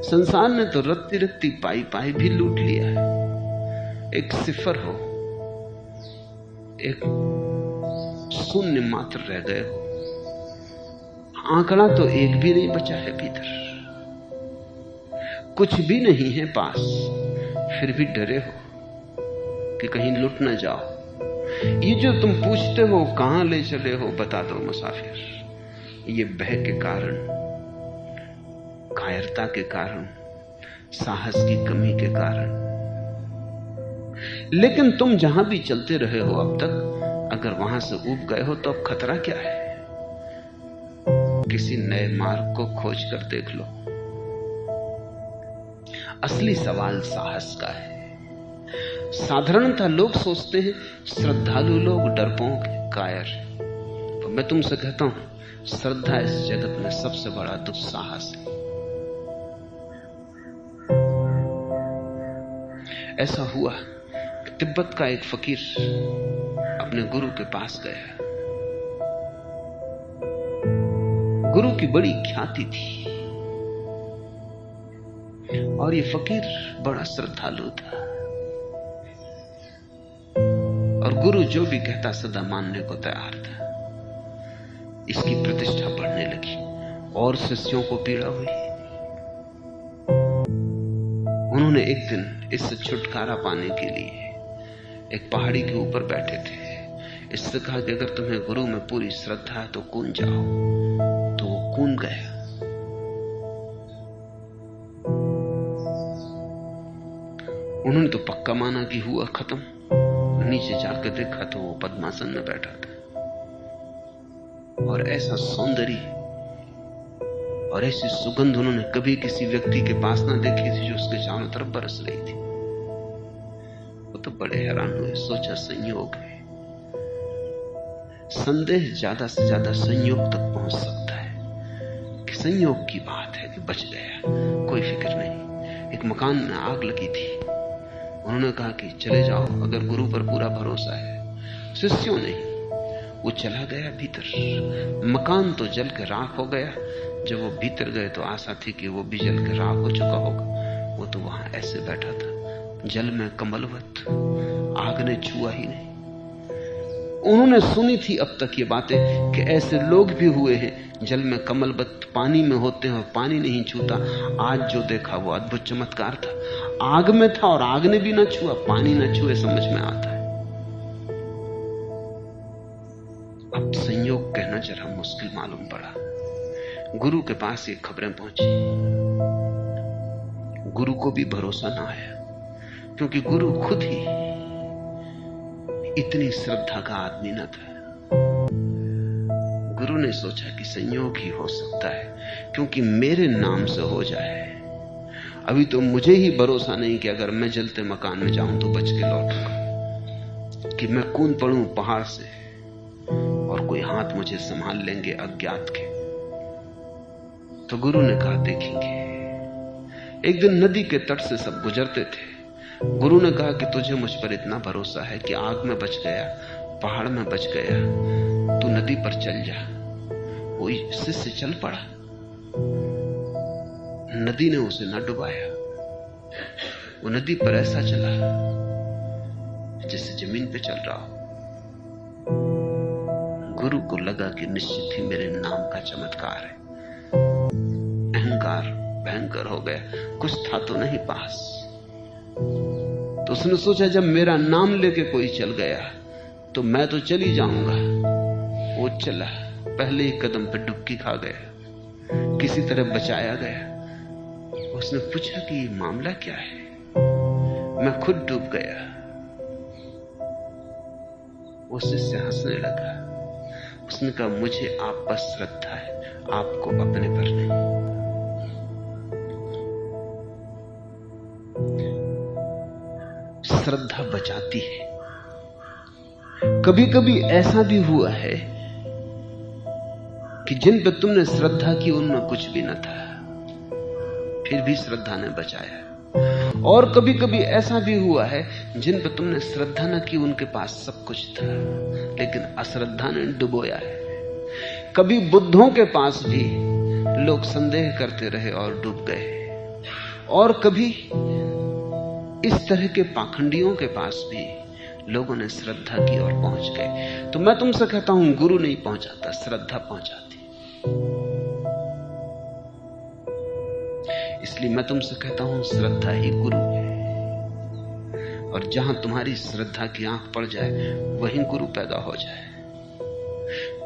संसार ने तो रत्ती रत्ती पाई पाई भी लूट लिया है। एक सिफर हो, एक शून्य मात्र रह गए हो, आंकड़ा तो एक भी नहीं बचा है भीतर, कुछ भी नहीं है पास, फिर भी डरे हो कि कहीं लुट ना जाओ। ये जो तुम पूछते हो कहां ले चले हो, बता दो मुसाफिर, ये भय के कारण, कायरता के कारण, साहस की कमी के कारण। लेकिन तुम जहां भी चलते रहे हो अब तक, अगर वहां से ऊब गए हो तो अब खतरा क्या है? किसी नए मार्ग को खोज कर देख लो। असली सवाल साहस का है। साधारणतः लोग सोचते हैं श्रद्धालु लोग डरपोक, कायर। तो मैं तुमसे कहता हूं, श्रद्धा इस जगत में सबसे बड़ा दुस्साहस है। ऐसा हुआ कि तिब्बत का एक फकीर अपने गुरु के पास गया। गुरु की बड़ी ख्याति थी और ये फकीर बड़ा श्रद्धालु था और गुरु जो भी कहता सदा मानने को तैयार था। इसकी प्रतिष्ठा बढ़ने लगी और शिष्यों को पीड़ा हुई। उन्होंने एक दिन इससे छुटकारा पाने के लिए एक पहाड़ी के ऊपर बैठे थे। इससे कहा कि अगर तुम्हें गुरु में पूरी श्रद्धा है तो कूद जाओ। तो वो कूद गया। उन्होंने तो पक्का माना कि हुआ खत्म। नीचे जाकर देखा तो वो पद्मासन में बैठा था और ऐसा सौंदर्य और ऐसी सुगंध उन्होंने कभी किसी व्यक्ति के पास ना देखी थी जो उसके चारों तरफ बरस रही थी। वो तो बड़े हैरान हुए, सोचा संयोग है। संदेह ज्यादा से ज्यादा संयोग तक पहुंच सकता है कि संयोग की बात है कि बच गया, कोई फिक्र नहीं। एक मकान में आग लगी थी। उन्होंने कहा कि चले जाओ अगर गुरु पर पूरा भरोसा है। शिष्यों नहीं, वो चला गया भीतर। मकान तो जल के राख हो गया। जब वो भीतर गए तो आशा थी कि वो भी जल के राख हो चुका होगा। वो तो वहां ऐसे बैठा था जल में कमलवत, आग ने छुआ ही नहीं। उन्होंने सुनी थी अब तक ये बातें कि ऐसे लोग भी हुए हैं जल में कमलवत, पानी में होते हैं और पानी नहीं छूता। आज जो देखा वो अद्भुत चमत्कार था। आग में था और आग ने भी ना छुआ, पानी ना छुए, समझ में आता है। अब संयोग कहना जरा मुश्किल मालूम पड़ा। गुरु के पास ये खबरें पहुंची। गुरु को भी भरोसा ना आया क्योंकि गुरु खुद ही इतनी श्रद्धा का आदमी न था। गुरु ने सोचा कि संयोग ही हो सकता है क्योंकि मेरे नाम से हो जाए। अभी तो मुझे ही भरोसा नहीं कि अगर मैं जलते मकान में जाऊं तो बच के लौटूंगा, कि मैं कूद पड़ूं पहाड़ से और कोई हाथ मुझे संभाल लेंगे अज्ञात के। तो गुरु ने कहा देखेंगे। एक दिन नदी के तट से सब गुजरते थे। गुरु ने कहा कि तुझे मुझ पर इतना भरोसा है कि आग में बच गया, पहाड़ में बच गया, तू नदी पर चल जा। वो शिष्य चल पड़ा। नदी ने उसे न डुबाया। वो नदी पर ऐसा चला जैसे जमीन पे चल रहा हो। गुरु को लगा कि निश्चित ही मेरे नाम का चमत्कार है। अहंकार भयंकर हो गया, कुछ था तो नहीं पास। तो उसने सोचा जब मेरा नाम लेके कोई चल गया तो मैं तो चली जाऊंगा। वो चला, पहले ही कदम पे डुबकी खा गया, किसी तरह बचाया गया। उसने पूछा कि ये मामला क्या है? मैं खुद डूब गया। वो शिष्य हंसने लगा। उसने कहा मुझे आप पर श्रद्धा है, आपको अपने पर नहीं। श्रद्धा बचाती है। कभी कभी ऐसा भी हुआ है कि जिन पे तुमने श्रद्धा की उनमें कुछ भी न था, फिर भी श्रद्धा ने बचाया। और कभी कभी ऐसा भी हुआ है जिन पे तुमने श्रद्धा न की उनके पास सब कुछ था, लेकिन अश्रद्धा ने डुबोया है। कभी बुद्धों के पास भी लोग संदेह करते रहे और डूब गए, और कभी इस तरह के पाखंडियों के पास भी लोगों ने श्रद्धा की और पहुंच गए। तो मैं तुमसे कहता हूं गुरु नहीं पहुंचाता, श्रद्धा पहुंचाती। इसलिए मैं तुमसे कहता हूं श्रद्धा ही गुरु है। और जहां तुम्हारी श्रद्धा की आंख पड़ जाए वहीं गुरु पैदा हो जाए।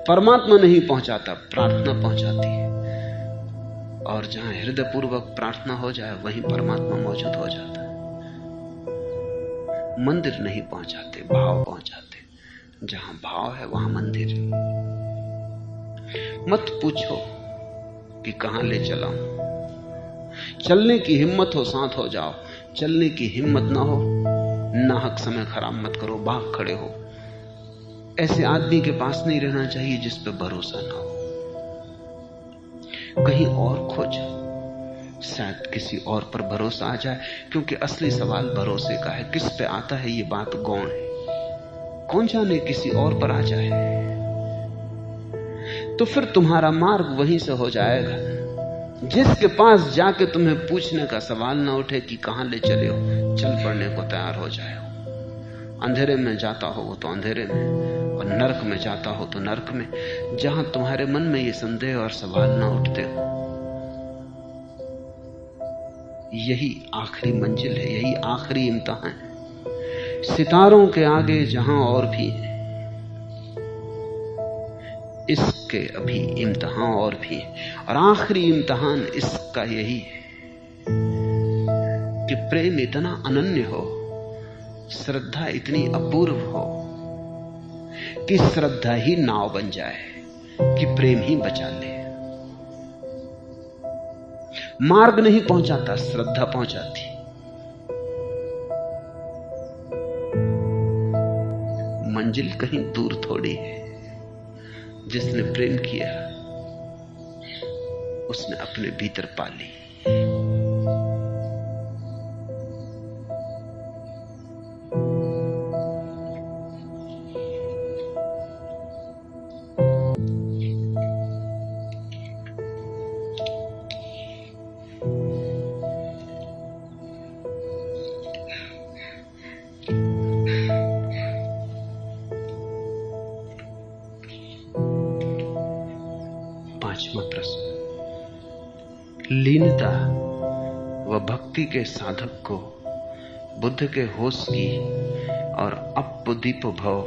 परमात्मा नहीं पहुंचाता, प्रार्थना पहुंचाती है। और जहां हृदय पूर्वक प्रार्थना हो जाए वहीं परमात्मा मौजूद हो जाता है। मंदिर नहीं पहुंचाते, भाव पहुंचाते। जहां भाव है वहां मंदिर। मत पूछो कि कहां ले चलाऊं। चलने की हिम्मत हो साथ हो जाओ, चलने की हिम्मत ना हो नाहक समय खराब मत करो, भाग खड़े हो। ऐसे आदमी के पास नहीं रहना चाहिए जिस पे भरोसा ना हो। कहीं और खोजो, शायद किसी और पर भरोसा आ जाए। क्योंकि असली सवाल भरोसे का है, किस पे आता है ये बात गौण है। कौन जाने किसी और पर आ जाए तो फिर तुम्हारा मार्ग वहीं से हो जाएगा। जिसके पास जाके तुम्हें पूछने का सवाल ना उठे कि कहां ले चले हो, चल पड़ने को तैयार हो जाए। अंधेरे में जाता हो वो तो अंधेरे में, और नरक में जाता हो तो नरक में। जहां तुम्हारे मन में ये संदेह और सवाल ना उठते हो, यही आखिरी मंजिल है, यही आखिरी इम्तिहान है। सितारों के आगे जहां और भी है, इसके अभी इम्तिहान और भी है। और आखिरी इम्तिहान इसका यही है कि प्रेम इतना अनन्य हो, श्रद्धा इतनी अपूर्व हो कि श्रद्धा ही नाव बन जाए, कि प्रेम ही बचा ले। मार्ग नहीं पहुंचाता, श्रद्धा पहुंचाती। मंजिल कहीं दूर थोड़ी है। जिसने प्रेम किया उसने अपने भीतर पा ली। पांचवा प्रश्न, लीनता व भक्ति के साधक को बुद्ध के होश की और अपदीप भव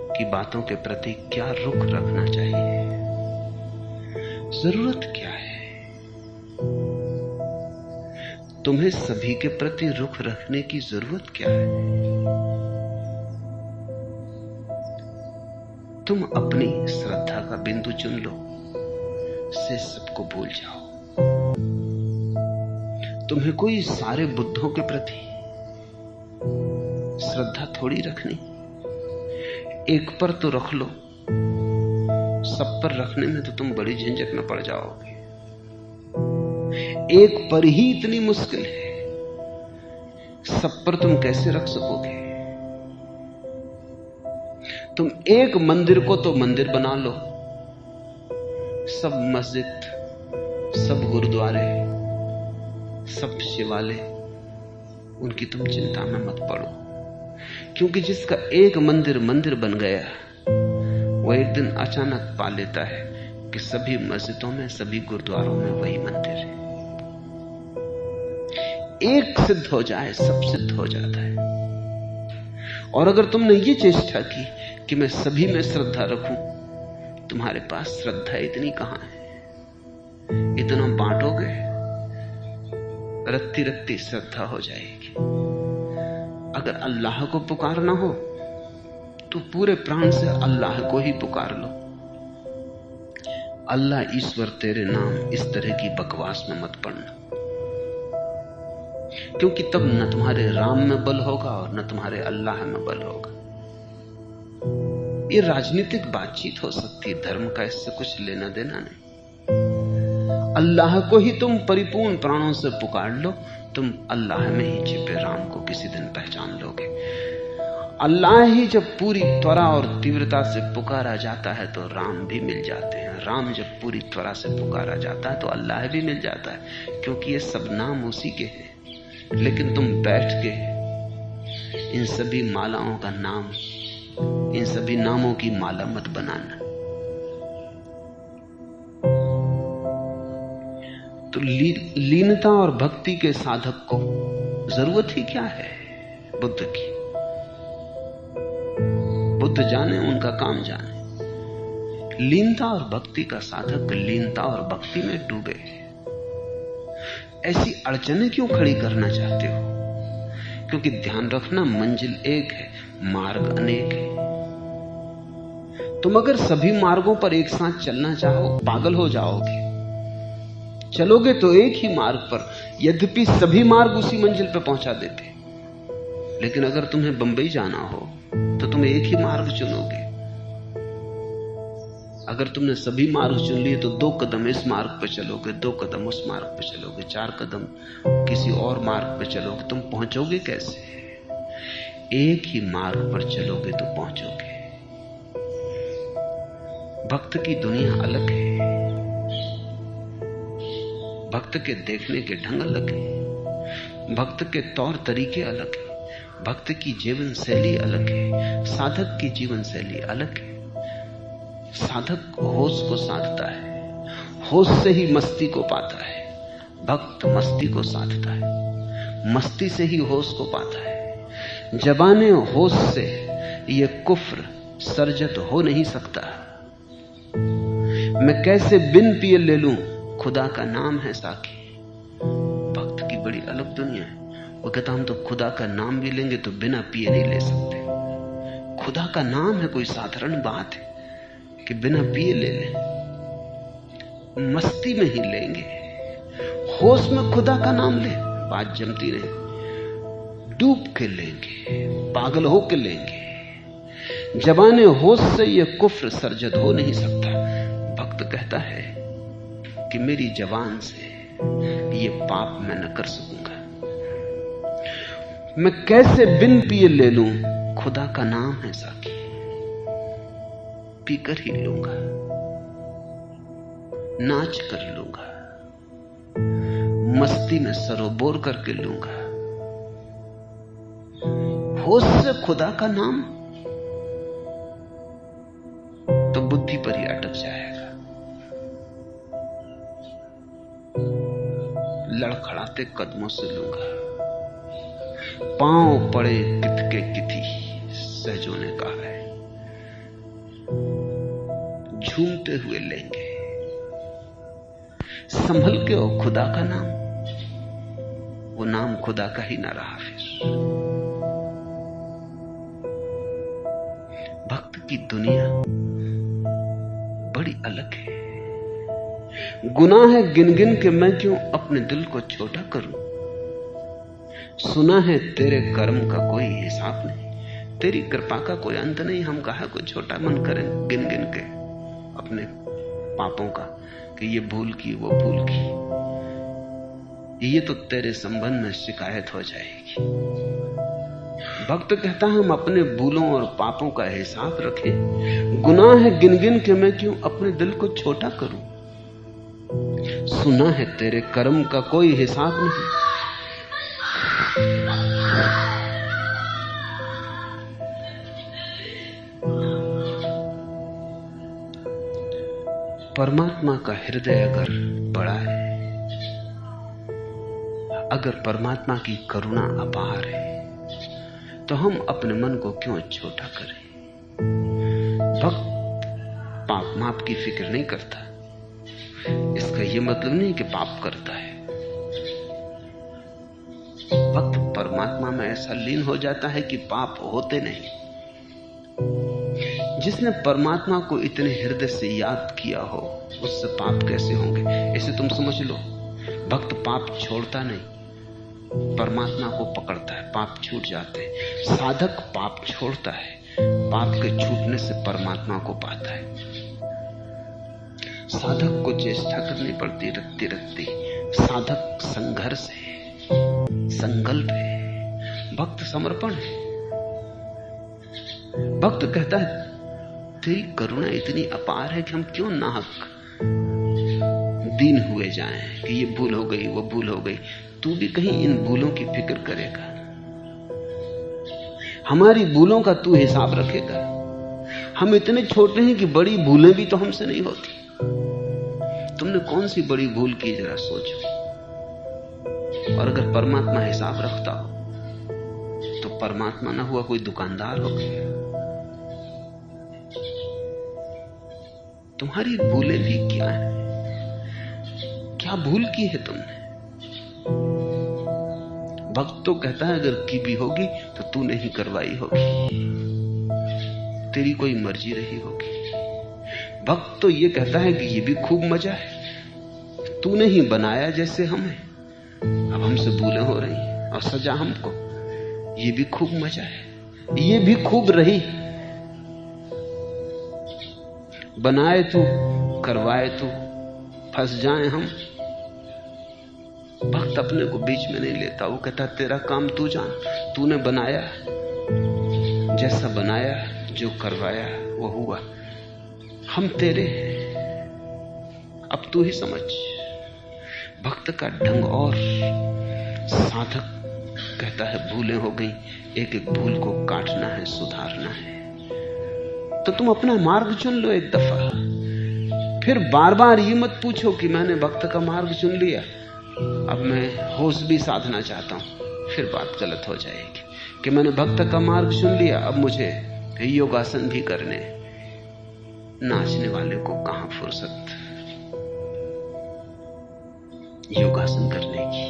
की बातों के प्रति क्या रुख रखना चाहिए? जरूरत क्या है? तुम्हें सभी के प्रति रुख रखने की जरूरत क्या है? तुम अपनी श्रद्धा का बिंदु चुन लो, से सबको भूल जाओ। तुम्हें कोई सारे बुद्धों के प्रति श्रद्धा थोड़ी रखनी। एक पर तो रख लो, सब पर रखने में तो तुम बड़ी झंझट में पड़ जाओगे। एक पर ही इतनी मुश्किल है, सब पर तुम कैसे रख सकोगे? तुम एक मंदिर को तो मंदिर बना लो, सब मस्जिद, सब गुरुद्वारे, सब शिवालय, उनकी तुम चिंता में मत पड़ो। क्योंकि जिसका एक मंदिर मंदिर बन गया वो वो एक दिन अचानक पा लेता है कि सभी मस्जिदों में, सभी गुरुद्वारों में वही मंदिर है। एक सिद्ध हो जाए सब सिद्ध हो जाता है। और अगर तुमने ये चेष्टा की कि मैं सभी में श्रद्धा रखूं, तुम्हारे पास श्रद्धा इतनी कहां है। इतना बांटोगे, रत्ती रत्ती श्रद्धा हो जाएगी। अगर अल्लाह को पुकारना हो तो पूरे प्राण से अल्लाह को ही पुकार लो। अल्लाह ईश्वर तेरे नाम, इस तरह की बकवास में मत पड़ना, क्योंकि तब न तुम्हारे राम में बल होगा और न तुम्हारे अल्लाह में बल होगा। ये राजनीतिक बातचीत हो सकती है, धर्म का इससे कुछ लेना देना नहीं। अल्लाह को ही तुम परिपूर्ण प्राणों से पुकार लो, तुम अल्लाह में ही छिपे राम को किसी दिन पहचान लोगे। अल्लाह ही जब पूरी त्वरा और तीव्रता से पुकारा जाता है तो राम भी मिल जाते हैं। राम जब पूरी त्वरा से पुकारा जाता है तो अल्लाह भी मिल जाता है, क्योंकि ये सब नाम उसी के हैं। लेकिन तुम बैठ के इन सभी मालाओं का नाम, इन सभी नामों की माला मत बनाना। तो लीनता और भक्ति के साधक को जरूरत ही क्या है बुद्ध की? बुद्ध जाने, उनका काम जाने। लीनता और भक्ति का साधक लीनता और भक्ति में डूबे। ऐसी अड़चनें क्यों खड़ी करना चाहते हो? क्योंकि ध्यान रखना, मंजिल एक है, मार्ग अनेक है। तुम अगर सभी मार्गों पर एक साथ चलना चाहो, पागल हो जाओगे। चलोगे तो एक ही मार्ग पर, यद्यपि सभी मार्ग उसी मंजिल पर पहुंचा देते। लेकिन अगर तुम्हें बंबई जाना हो तो तुम एक ही मार्ग चुनोगे। अगर तुमने सभी मार्ग चुन लिए तो 2 कदम इस मार्ग पर चलोगे, 2 कदम उस मार्ग पर चलोगे, 4 कदम किसी और मार्ग पर चलोगे। तुम पहुंचोगे कैसे? एक ही मार्ग पर चलोगे तो पहुंचोगे। भक्त की दुनिया अलग है। भक्त के देखने के ढंग अलग है, भक्त के तौर तरीके अलग है, भक्त की जीवन शैली अलग है, साधक की जीवन शैली अलग है। साधक होश को साधता है, होश से ही मस्ती को पाता है। भक्त मस्ती को साधता है, मस्ती से ही होश को पाता है। जबाने होश से ये कुफ्र सर्जत हो नहीं सकता। मैं कैसे बिन पिए ले लूं, खुदा का नाम है साकी। भक्त की बड़ी अलग दुनिया है। वो कहता हम तो खुदा का नाम भी लेंगे तो बिना पिए नहीं ले सकते। खुदा का नाम है, कोई साधारण बात है कि बिना पिए ले लें? मस्ती में ही लेंगे, होश में खुदा का नाम ले, बात जमती नहीं। डूब के लेंगे, पागल हो के लेंगे। जबाने होश से यह कुफ्र सर्जत हो नहीं सकता। भक्त कहता है कि मेरी जबान से ये पाप मैं न कर सकूंगा। मैं कैसे बिन पिए ले लूं, खुदा का नाम है साकी, पीकर ही लूंगा, नाच कर लूंगा, मस्ती में सरोबोर करके लूंगा। होश से खुदा का नाम तो बुद्धि पर ही अटक जाएगा। लड़खड़ाते कदमों से लूंगा, पांव पड़े कित के किथी, सहजों ने कहा है। झूमते हुए लेंगे, संभल के हो खुदा का नाम। वो नाम खुदा का ही ना रहा फिर। भक्त की दुनिया बड़ी अलग है। गुनाह है गिन गिन के मैं क्यों अपने दिल को छोटा करूं। सुना है तेरे कर्म का कोई हिसाब नहीं, तेरी कृपा का कोई अंत नहीं। हम कहा को छोटा मन करें गिन गिन के अपने पापों का, कि ये भूल की वो भूल की, ये तो तेरे संबंध में शिकायत हो जाएगी। भक्त कहता है हम अपने भूलों और पापों का हिसाब रखें। गुनाह है गिन गिन के मैं क्यों अपने दिल को छोटा करूं। सुना है तेरे कर्म का कोई हिसाब नहीं। परमात्मा का हृदय अगर बड़ा है, अगर परमात्मा की करुणा अपार है, तो हम अपने मन को क्यों छोटा करें? भक्त पाप माप की फिक्र नहीं करता। इसका यह मतलब नहीं कि पाप करता है। भक्त परमात्मा में ऐसा लीन हो जाता है कि पाप होते नहीं। जिसने परमात्मा को इतने हृदय से याद किया हो, उससे पाप कैसे होंगे? इसे तुम समझ लो। भक्त पाप छोड़ता नहीं, परमात्मा को पकड़ता है, पाप छूट जाते हैं। साधक पाप छोड़ता है, पाप के छूटने से परमात्मा को पाता है। साधक को चेष्टा करनी पड़ती रखती रखती। साधक संघर्ष है, संकल्प है। भक्त समर्पण है। भक्त कहता है तेरी करुणा इतनी अपार है कि हम क्यों नाहक दीन हुए जाएं कि ये भूल हो गई, वो भूल हो गई। तू भी कहीं इन भूलों की फिक्र करेगा? हमारी भूलों का तू हिसाब रखेगा? हम इतने छोटे हैं कि बड़ी भूलें भी तो हमसे नहीं होती। तुमने कौन सी बड़ी भूल की, जरा सोचो। और अगर परमात्मा हिसाब रखता हो तो परमात्मा ना हुआ कोई दुकानदार हो गया। तुम्हारी भूलें भी क्या है? क्या भूल की है तुमने? भक्त तो कहता है अगर की भी होगी तो तूने ही करवाई होगी, तेरी कोई मर्जी रही होगी। भक्त तो ये कहता है कि ये भी खूब मजा है, तूने ही बनाया जैसे हमें, अब हमसे भूलें हो रही और सजा हमको। ये भी खूब मजा है, ये भी खूब रही। बनाए तू, करवाए तू, फंस जाए हम। भक्त अपने को बीच में नहीं लेता। वो कहता तेरा काम तू जान, तूने बनाया, जैसा बनाया, जो करवाया वो हुआ। हम तेरे हैं, अब तू ही समझ। भक्त का ढंग और साधक कहता है भूलें हो गई, एक एक भूल को काटना है, सुधारना है। तो तुम अपना मार्ग चुन लो एक दफा, फिर बार बार ये मत पूछो कि मैंने भक्त का मार्ग चुन लिया, अब मैं होश भी साधना चाहता हूं। फिर बात गलत हो जाएगी कि मैंने भक्त का मार्ग चुन लिया, अब मुझे योगासन भी करने। नाचने वाले को कहां फुर्सत योगासन करने की।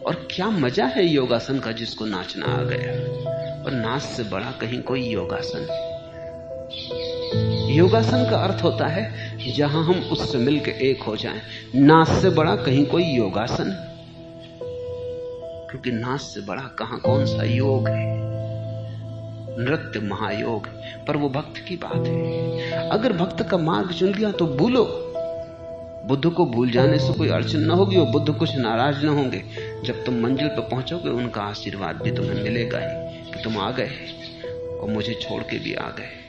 और क्या मजा है योगासन का जिसको नाचना आ गया। और नाच से बड़ा कहीं कोई योगासन। योगासन का अर्थ होता है जहां हम उससे मिलकर एक हो जाएं। नाच से बड़ा कहीं कोई योगासन, क्योंकि नाच से बड़ा कहां कौन सा योग है। नृत्य महायोग है, पर वो भक्त की बात है। अगर भक्त का मार्ग चुन लिया तो भूलो। बुद्ध को भूल जाने से कोई अड़चन न होगी और बुद्ध कुछ नाराज न होंगे। जब तुम मंजिल पर पहुंचोगे उनका आशीर्वाद भी तुम्हें मिलेगा ही कि तुम आ गए और मुझे छोड़ के भी आ गए।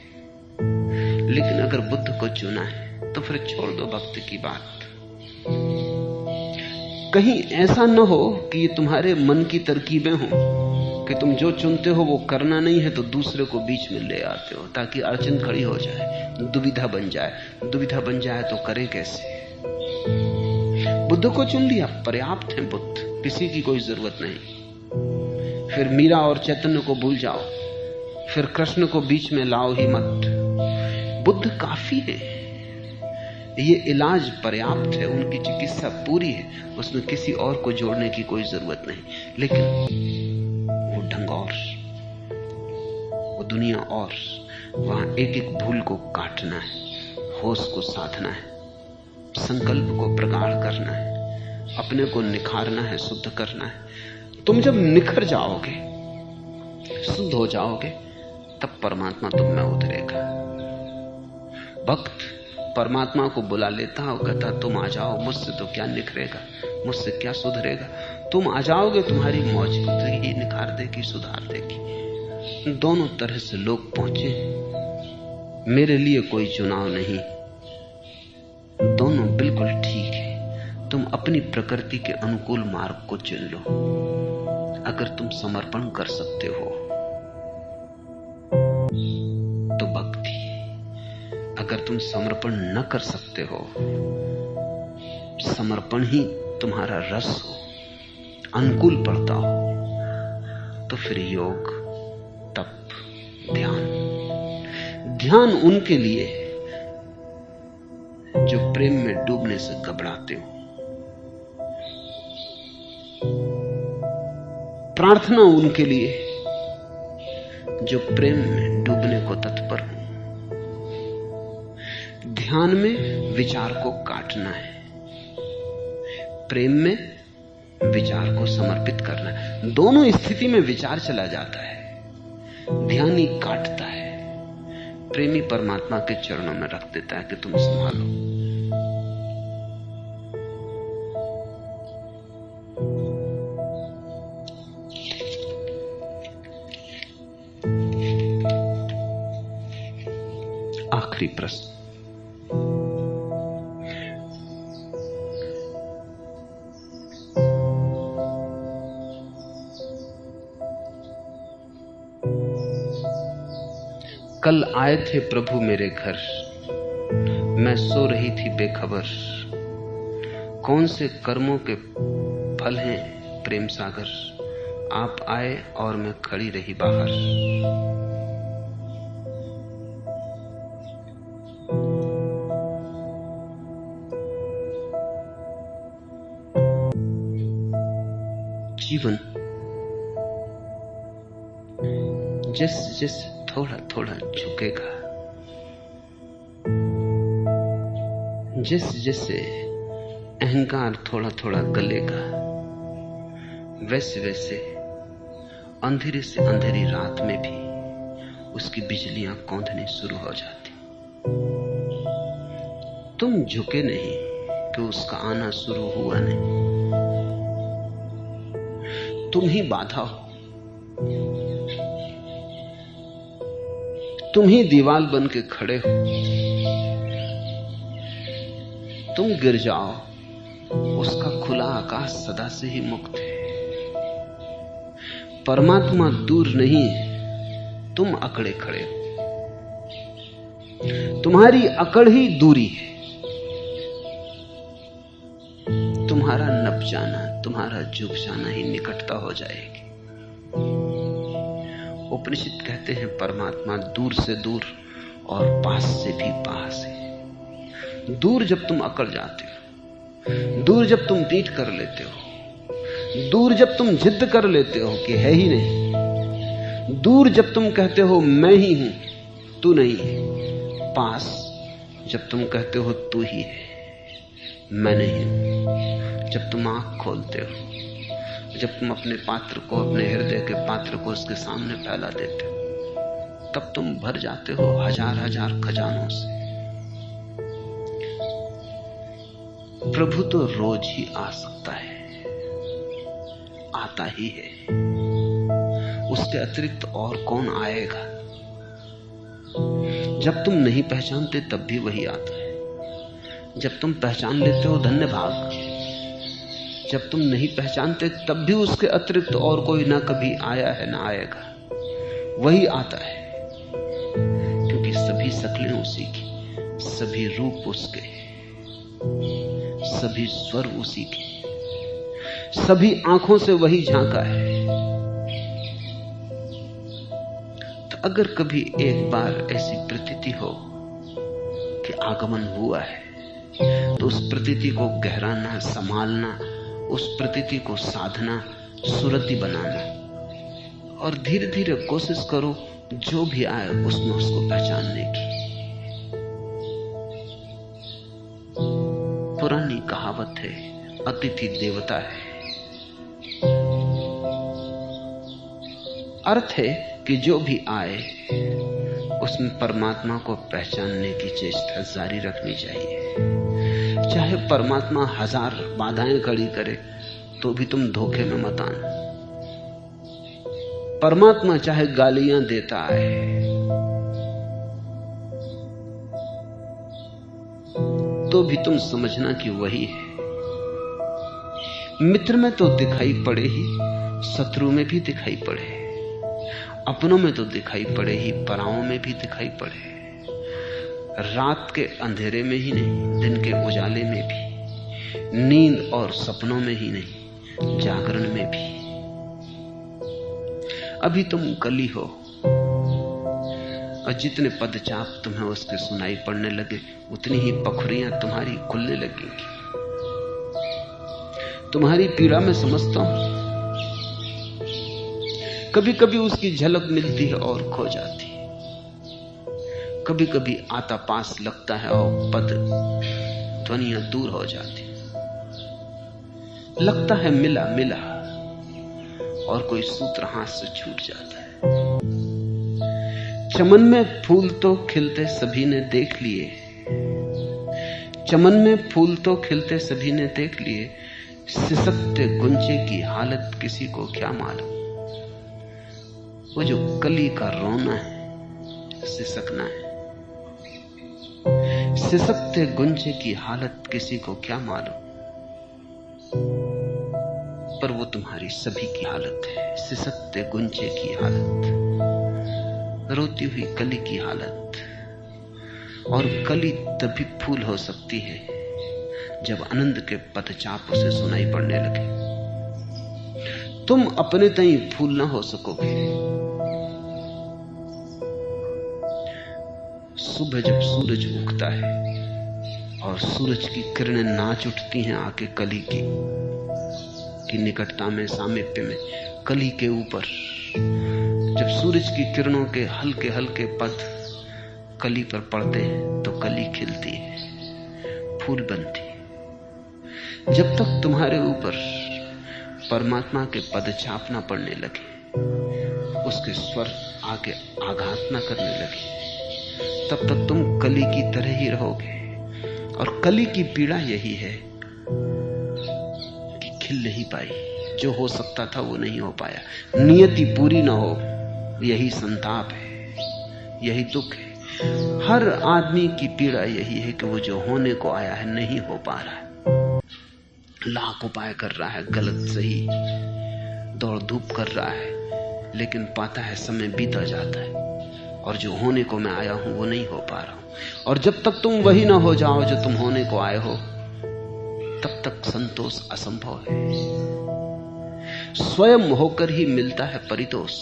लेकिन अगर बुद्ध को चुना है तो फिर छोड़ दो भक्त की बात। कहीं ऐसा न हो कि ये तुम्हारे मन की तरकीबें हो कि तुम जो चुनते हो वो करना नहीं है तो दूसरे को बीच में ले आते हो ताकि अड़चन खड़ी हो जाए, दुविधा बन जाए। दुविधा बन जाए तो करें कैसे? बुद्ध को चुन लिया, पर्याप्त है बुद्ध, किसी की कोई जरूरत नहीं। फिर मीरा और चैतन्य को भूल जाओ, फिर कृष्ण को बीच में लाओ ही मत। बुद्ध काफी है, ये इलाज पर्याप्त है, उनकी चिकित्सा पूरी है, उसमें किसी और को जोड़ने की कोई जरूरत नहीं। लेकिन वो ढंग और, वो दुनिया और, वहां एक एक भूल को काटना है, होश को साधना है, संकल्प को प्रगाढ़ करना है, अपने को निखारना है, शुद्ध करना है। तुम जब निखर जाओगे, शुद्ध हो जाओगे, तब परमात्मा तुम में उतरेगा। भक्त परमात्मा को बुला लेता और कहता तुम आ जाओ, मुझसे तो क्या निखरेगा, मुझसे क्या सुधरेगा। तुम आ जाओगे, तुम्हारी मौजूदगी ही निखार देगी, सुधार देगी। दोनों तरह से लोग पहुंचे, मेरे लिए कोई चुनाव नहीं, दोनों बिल्कुल ठीक है। तुम अपनी प्रकृति के अनुकूल मार्ग को चुन लो। अगर तुम समर्पण कर सकते हो तो भक्ति, अगर तुम समर्पण न कर सकते हो, समर्पण ही तुम्हारा रस हो, अनुकूल पड़ता हो, तो फिर योग, तप, ध्यान उनके लिए जो प्रेम में डूबने से घबराते हो, प्रार्थना उनके लिए जो प्रेम में डूबने को तत्पर हो। ध्यान में विचार को काटना है, प्रेम में विचार को समर्पित करना है। दोनों स्थिति में विचार चला जाता है, ध्यान ही काटता है, प्रेमी परमात्मा के चरणों में रख देता है कि तुम संभालो। आखिरी प्रश्न, कल आए थे प्रभु मेरे घर, मैं सो रही थी बेखबर, कौन से कर्मों के फल हैं प्रेम सागर, आप आए और मैं खड़ी रही बाहर। जीवन जैसे जैसे थोड़ा थोड़ा झुकेगा, जैसे जैसे अहंकार थोड़ा थोड़ा गलेगा, वैसे वैसे अंधेरे से अंधेरी रात में भी उसकी बिजलियां कौंधनी शुरू हो जाती। तुम झुके नहीं कि उसका आना शुरू हुआ नहीं, तुम ही बाधा हो, तुम ही दीवार बन के खड़े हो। तुम गिर जाओ, उसका खुला आकाश सदा से ही मुक्त है। परमात्मा दूर नहीं है, तुम अकड़े खड़े हो, तुम्हारी अकड़ ही दूरी है। तुम्हारा नप जाना, तुम्हारा झुक जाना ही निकटता हो जाएगी। उपनिषद कहते हैं परमात्मा दूर से दूर और पास से भी पास है। दूर जब तुम अकड़ जाते हो, दूर जब तुम पीठ कर लेते हो, दूर जब तुम जिद कर लेते हो कि है ही नहीं, दूर जब तुम कहते हो मैं ही हूं तू नहीं, पास जब तुम कहते हो तू ही है मैं नहीं हूं, जब तुम आंख खोलते हो, जब तुम अपने पात्र को, अपने हृदय के पात्र को उसके सामने फैला देते हो, तब तुम भर जाते हो हजार हजार खजानों से। प्रभु तो रोज ही आ सकता है, आता ही है, उसके अतिरिक्त और कौन आएगा। जब तुम नहीं पहचानते तब भी वही आता है, जब तुम पहचान लेते हो धन्य भाग, जब तुम नहीं पहचानते तब भी उसके अतिरिक्त और कोई ना कभी आया है ना आएगा, वही आता है। क्योंकि सभी शक्लें उसी की, सभी रूप उसके, सभी स्वर उसी के, सभी आंखों से वही झांका है। तो अगर कभी एक बार ऐसी प्रतीति हो कि आगमन हुआ है, तो उस प्रतीति को गहराना, संभालना, उस प्रतीति को साधना, सुरति बनाना, और धीरे धीरे कोशिश करो जो भी आए उसमें उसको पहचानने की। पुरानी कहावत है, अतिथि देवता है। अर्थ है कि जो भी आए उसमें परमात्मा को पहचानने की चेष्टा जारी रखनी चाहिए। चाहे परमात्मा हजार बाधाएं खड़ी करे तो भी तुम धोखे में मत आना। परमात्मा चाहे गालियां देता है तो भी तुम समझना कि वही है। मित्र में तो दिखाई पड़े ही, शत्रु में भी दिखाई पड़े, अपनों में तो दिखाई पड़े ही, पराओं में भी दिखाई पड़े। रात के अंधेरे में ही नहीं, दिन के उजाले में भी, नींद और सपनों में ही नहीं, जागरण में भी। अभी तुम कली हो और जितने पदचाप तुम्हें उसके सुनाई पड़ने लगे, उतनी ही पखुरियां तुम्हारी खुलने लगेंगी। तुम्हारी पीड़ा में समझता हूं, कभी कभी उसकी झलक मिलती है और खो जाती है, कभी कभी आता पास लगता है और पद ध्वनियां दूर हो जाती, लगता है मिला मिला और कोई सूत्र हाथ से छूट जाता है। चमन में फूल तो खिलते सभी ने देख लिए, चमन में फूल तो खिलते सभी ने देख लिए, सिसकते गुंजे की हालत किसी को क्या मालूम। वो जो कली का रोना है, सिसकना है, सिसकते गुंजे की हालत किसी को क्या मालूम। पर वो तुम्हारी सभी की हालत है, सिसकते गुंजे की हालत, रोती हुई कली की हालत। और कली तभी फूल हो सकती है जब आनंद के पदचाप उसे सुनाई पड़ने लगे। तुम अपने तई फूल ना हो सकोगे। सुबह जब सूरज उगता है और सूरज की किरणें नाच उठती हैं आके कली की निकटता में, सामीप्य में, कली के ऊपर, जब सूरज की किरणों के हल्के हल्के पद कली पर पड़ते हैं तो कली खिलती है, फूल बनती है। जब तक तुम्हारे ऊपर परमात्मा के पदचाप ना पड़ने लगे, उसके स्वर आके आघात ना करने लगे, तब तक तुम कली की तरह ही रहोगे। और कली की पीड़ा यही है कि खिल नहीं पाई, जो हो सकता था वो नहीं हो पाया, नियति पूरी ना हो, यही संताप है, यही दुख है। हर आदमी की पीड़ा यही है कि वो जो होने को आया है नहीं हो पा रहा है। लाख उपाय कर रहा है, गलत सही दौड़ धूप कर रहा है, लेकिन पाता है समय बीता जाता है और जो होने को मैं आया हूं वो नहीं हो पा रहा हूं। और जब तक तुम वही ना हो जाओ जो तुम होने को आए हो, तब तक संतोष असंभव है। स्वयं होकर ही मिलता है परितोष।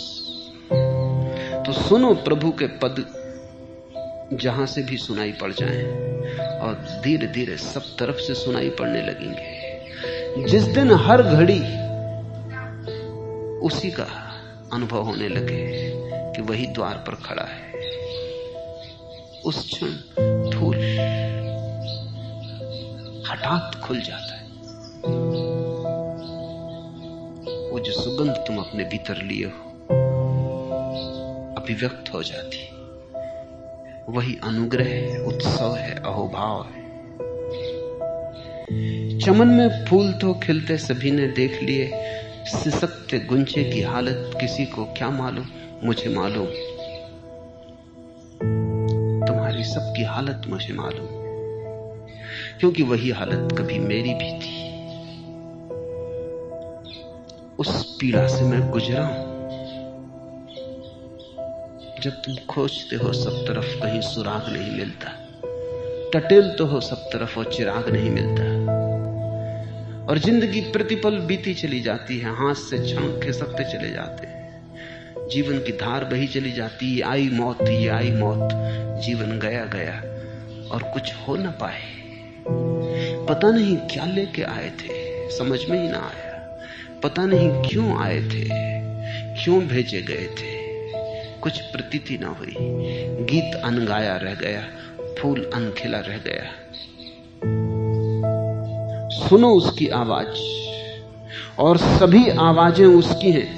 तो सुनो प्रभु के पद जहां से भी सुनाई पड़ जाएं, और धीरे धीरे सब तरफ से सुनाई पड़ने लगेंगे। जिस दिन हर घड़ी उसी का अनुभव होने लगे कि वही द्वार पर खड़ा है, उस क्षण फूल हठात खुल जाता है। वो जो सुगंध तुम अपने भीतर लिए हो अभिव्यक्त हो जाती, वही अनुग्रह है, उत्सव है, अहोभाव है। चमन में फूल तो खिलते सभी ने देख लिए, सिसकते गुंजे की हालत किसी को क्या मालूम। मुझे मालूम, तुम्हारी सबकी हालत मुझे मालूम, क्योंकि वही हालत कभी मेरी भी थी। उस पीड़ा से मैं गुजरा हूं। जब तुम खोजते हो सब तरफ, कहीं सुराग नहीं मिलता, टटेलते हो सब तरफ और चिराग नहीं मिलता, और जिंदगी प्रतिपल बीती चली जाती है, हाथ से क्षण खिसकते चले जाते हैं, जीवन की धार बही चली जाती है। आई मौत, ये आई मौत, जीवन गया गया और कुछ हो ना पाए। पता नहीं क्या लेके आए थे, समझ में ही ना आया। पता नहीं क्यों आए थे, क्यों भेजे गए थे, कुछ प्रतीति ना हुई। गीत अनगाया रह गया, फूल अनखिला रह गया। सुनो उसकी आवाज, और सभी आवाजें उसकी हैं।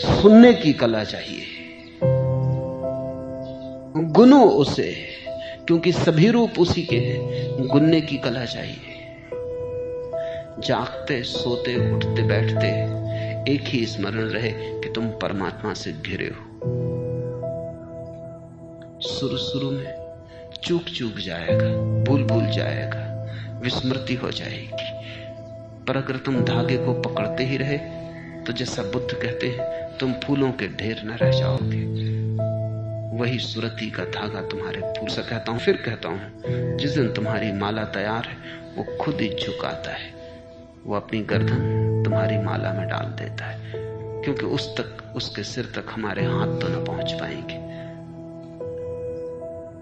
सुनने की कला चाहिए, गुनो उसे, क्योंकि सभी रूप उसी के हैं। गुनने की कला चाहिए। जागते, सोते, उठते, बैठते एक ही स्मरण रहे कि तुम परमात्मा से घिरे हो। शुरू में चूक जाएगा, भूल जाएगा, विस्मृति हो जाएगी, पर अगर तुम धागे को पकड़ते ही रहे तो जैसा बुद्ध कहते हैं, तुम फूलों के ढेर न रह जाओगे। वही सुरती का धागा तुम्हारे फूल से। कहता हूं, फिर कहता हूं, जिस दिन तुम्हारी माला तैयार है वो खुद ही झुकाता है, वो अपनी गर्दन तुम्हारी माला में डाल देता है, क्योंकि उसके सिर तक हमारे हाथ तो न पहुंच पाएंगे।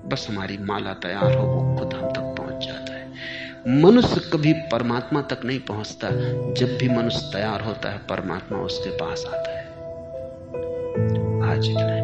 बस हमारी माला तैयार हो, वो खुद हम तक पहुंच जाता है। मनुष्य कभी परमात्मा तक नहीं पहुंचता। जब भी मनुष्य तैयार होता है, परमात्मा उसके पास आता है। आज इतना।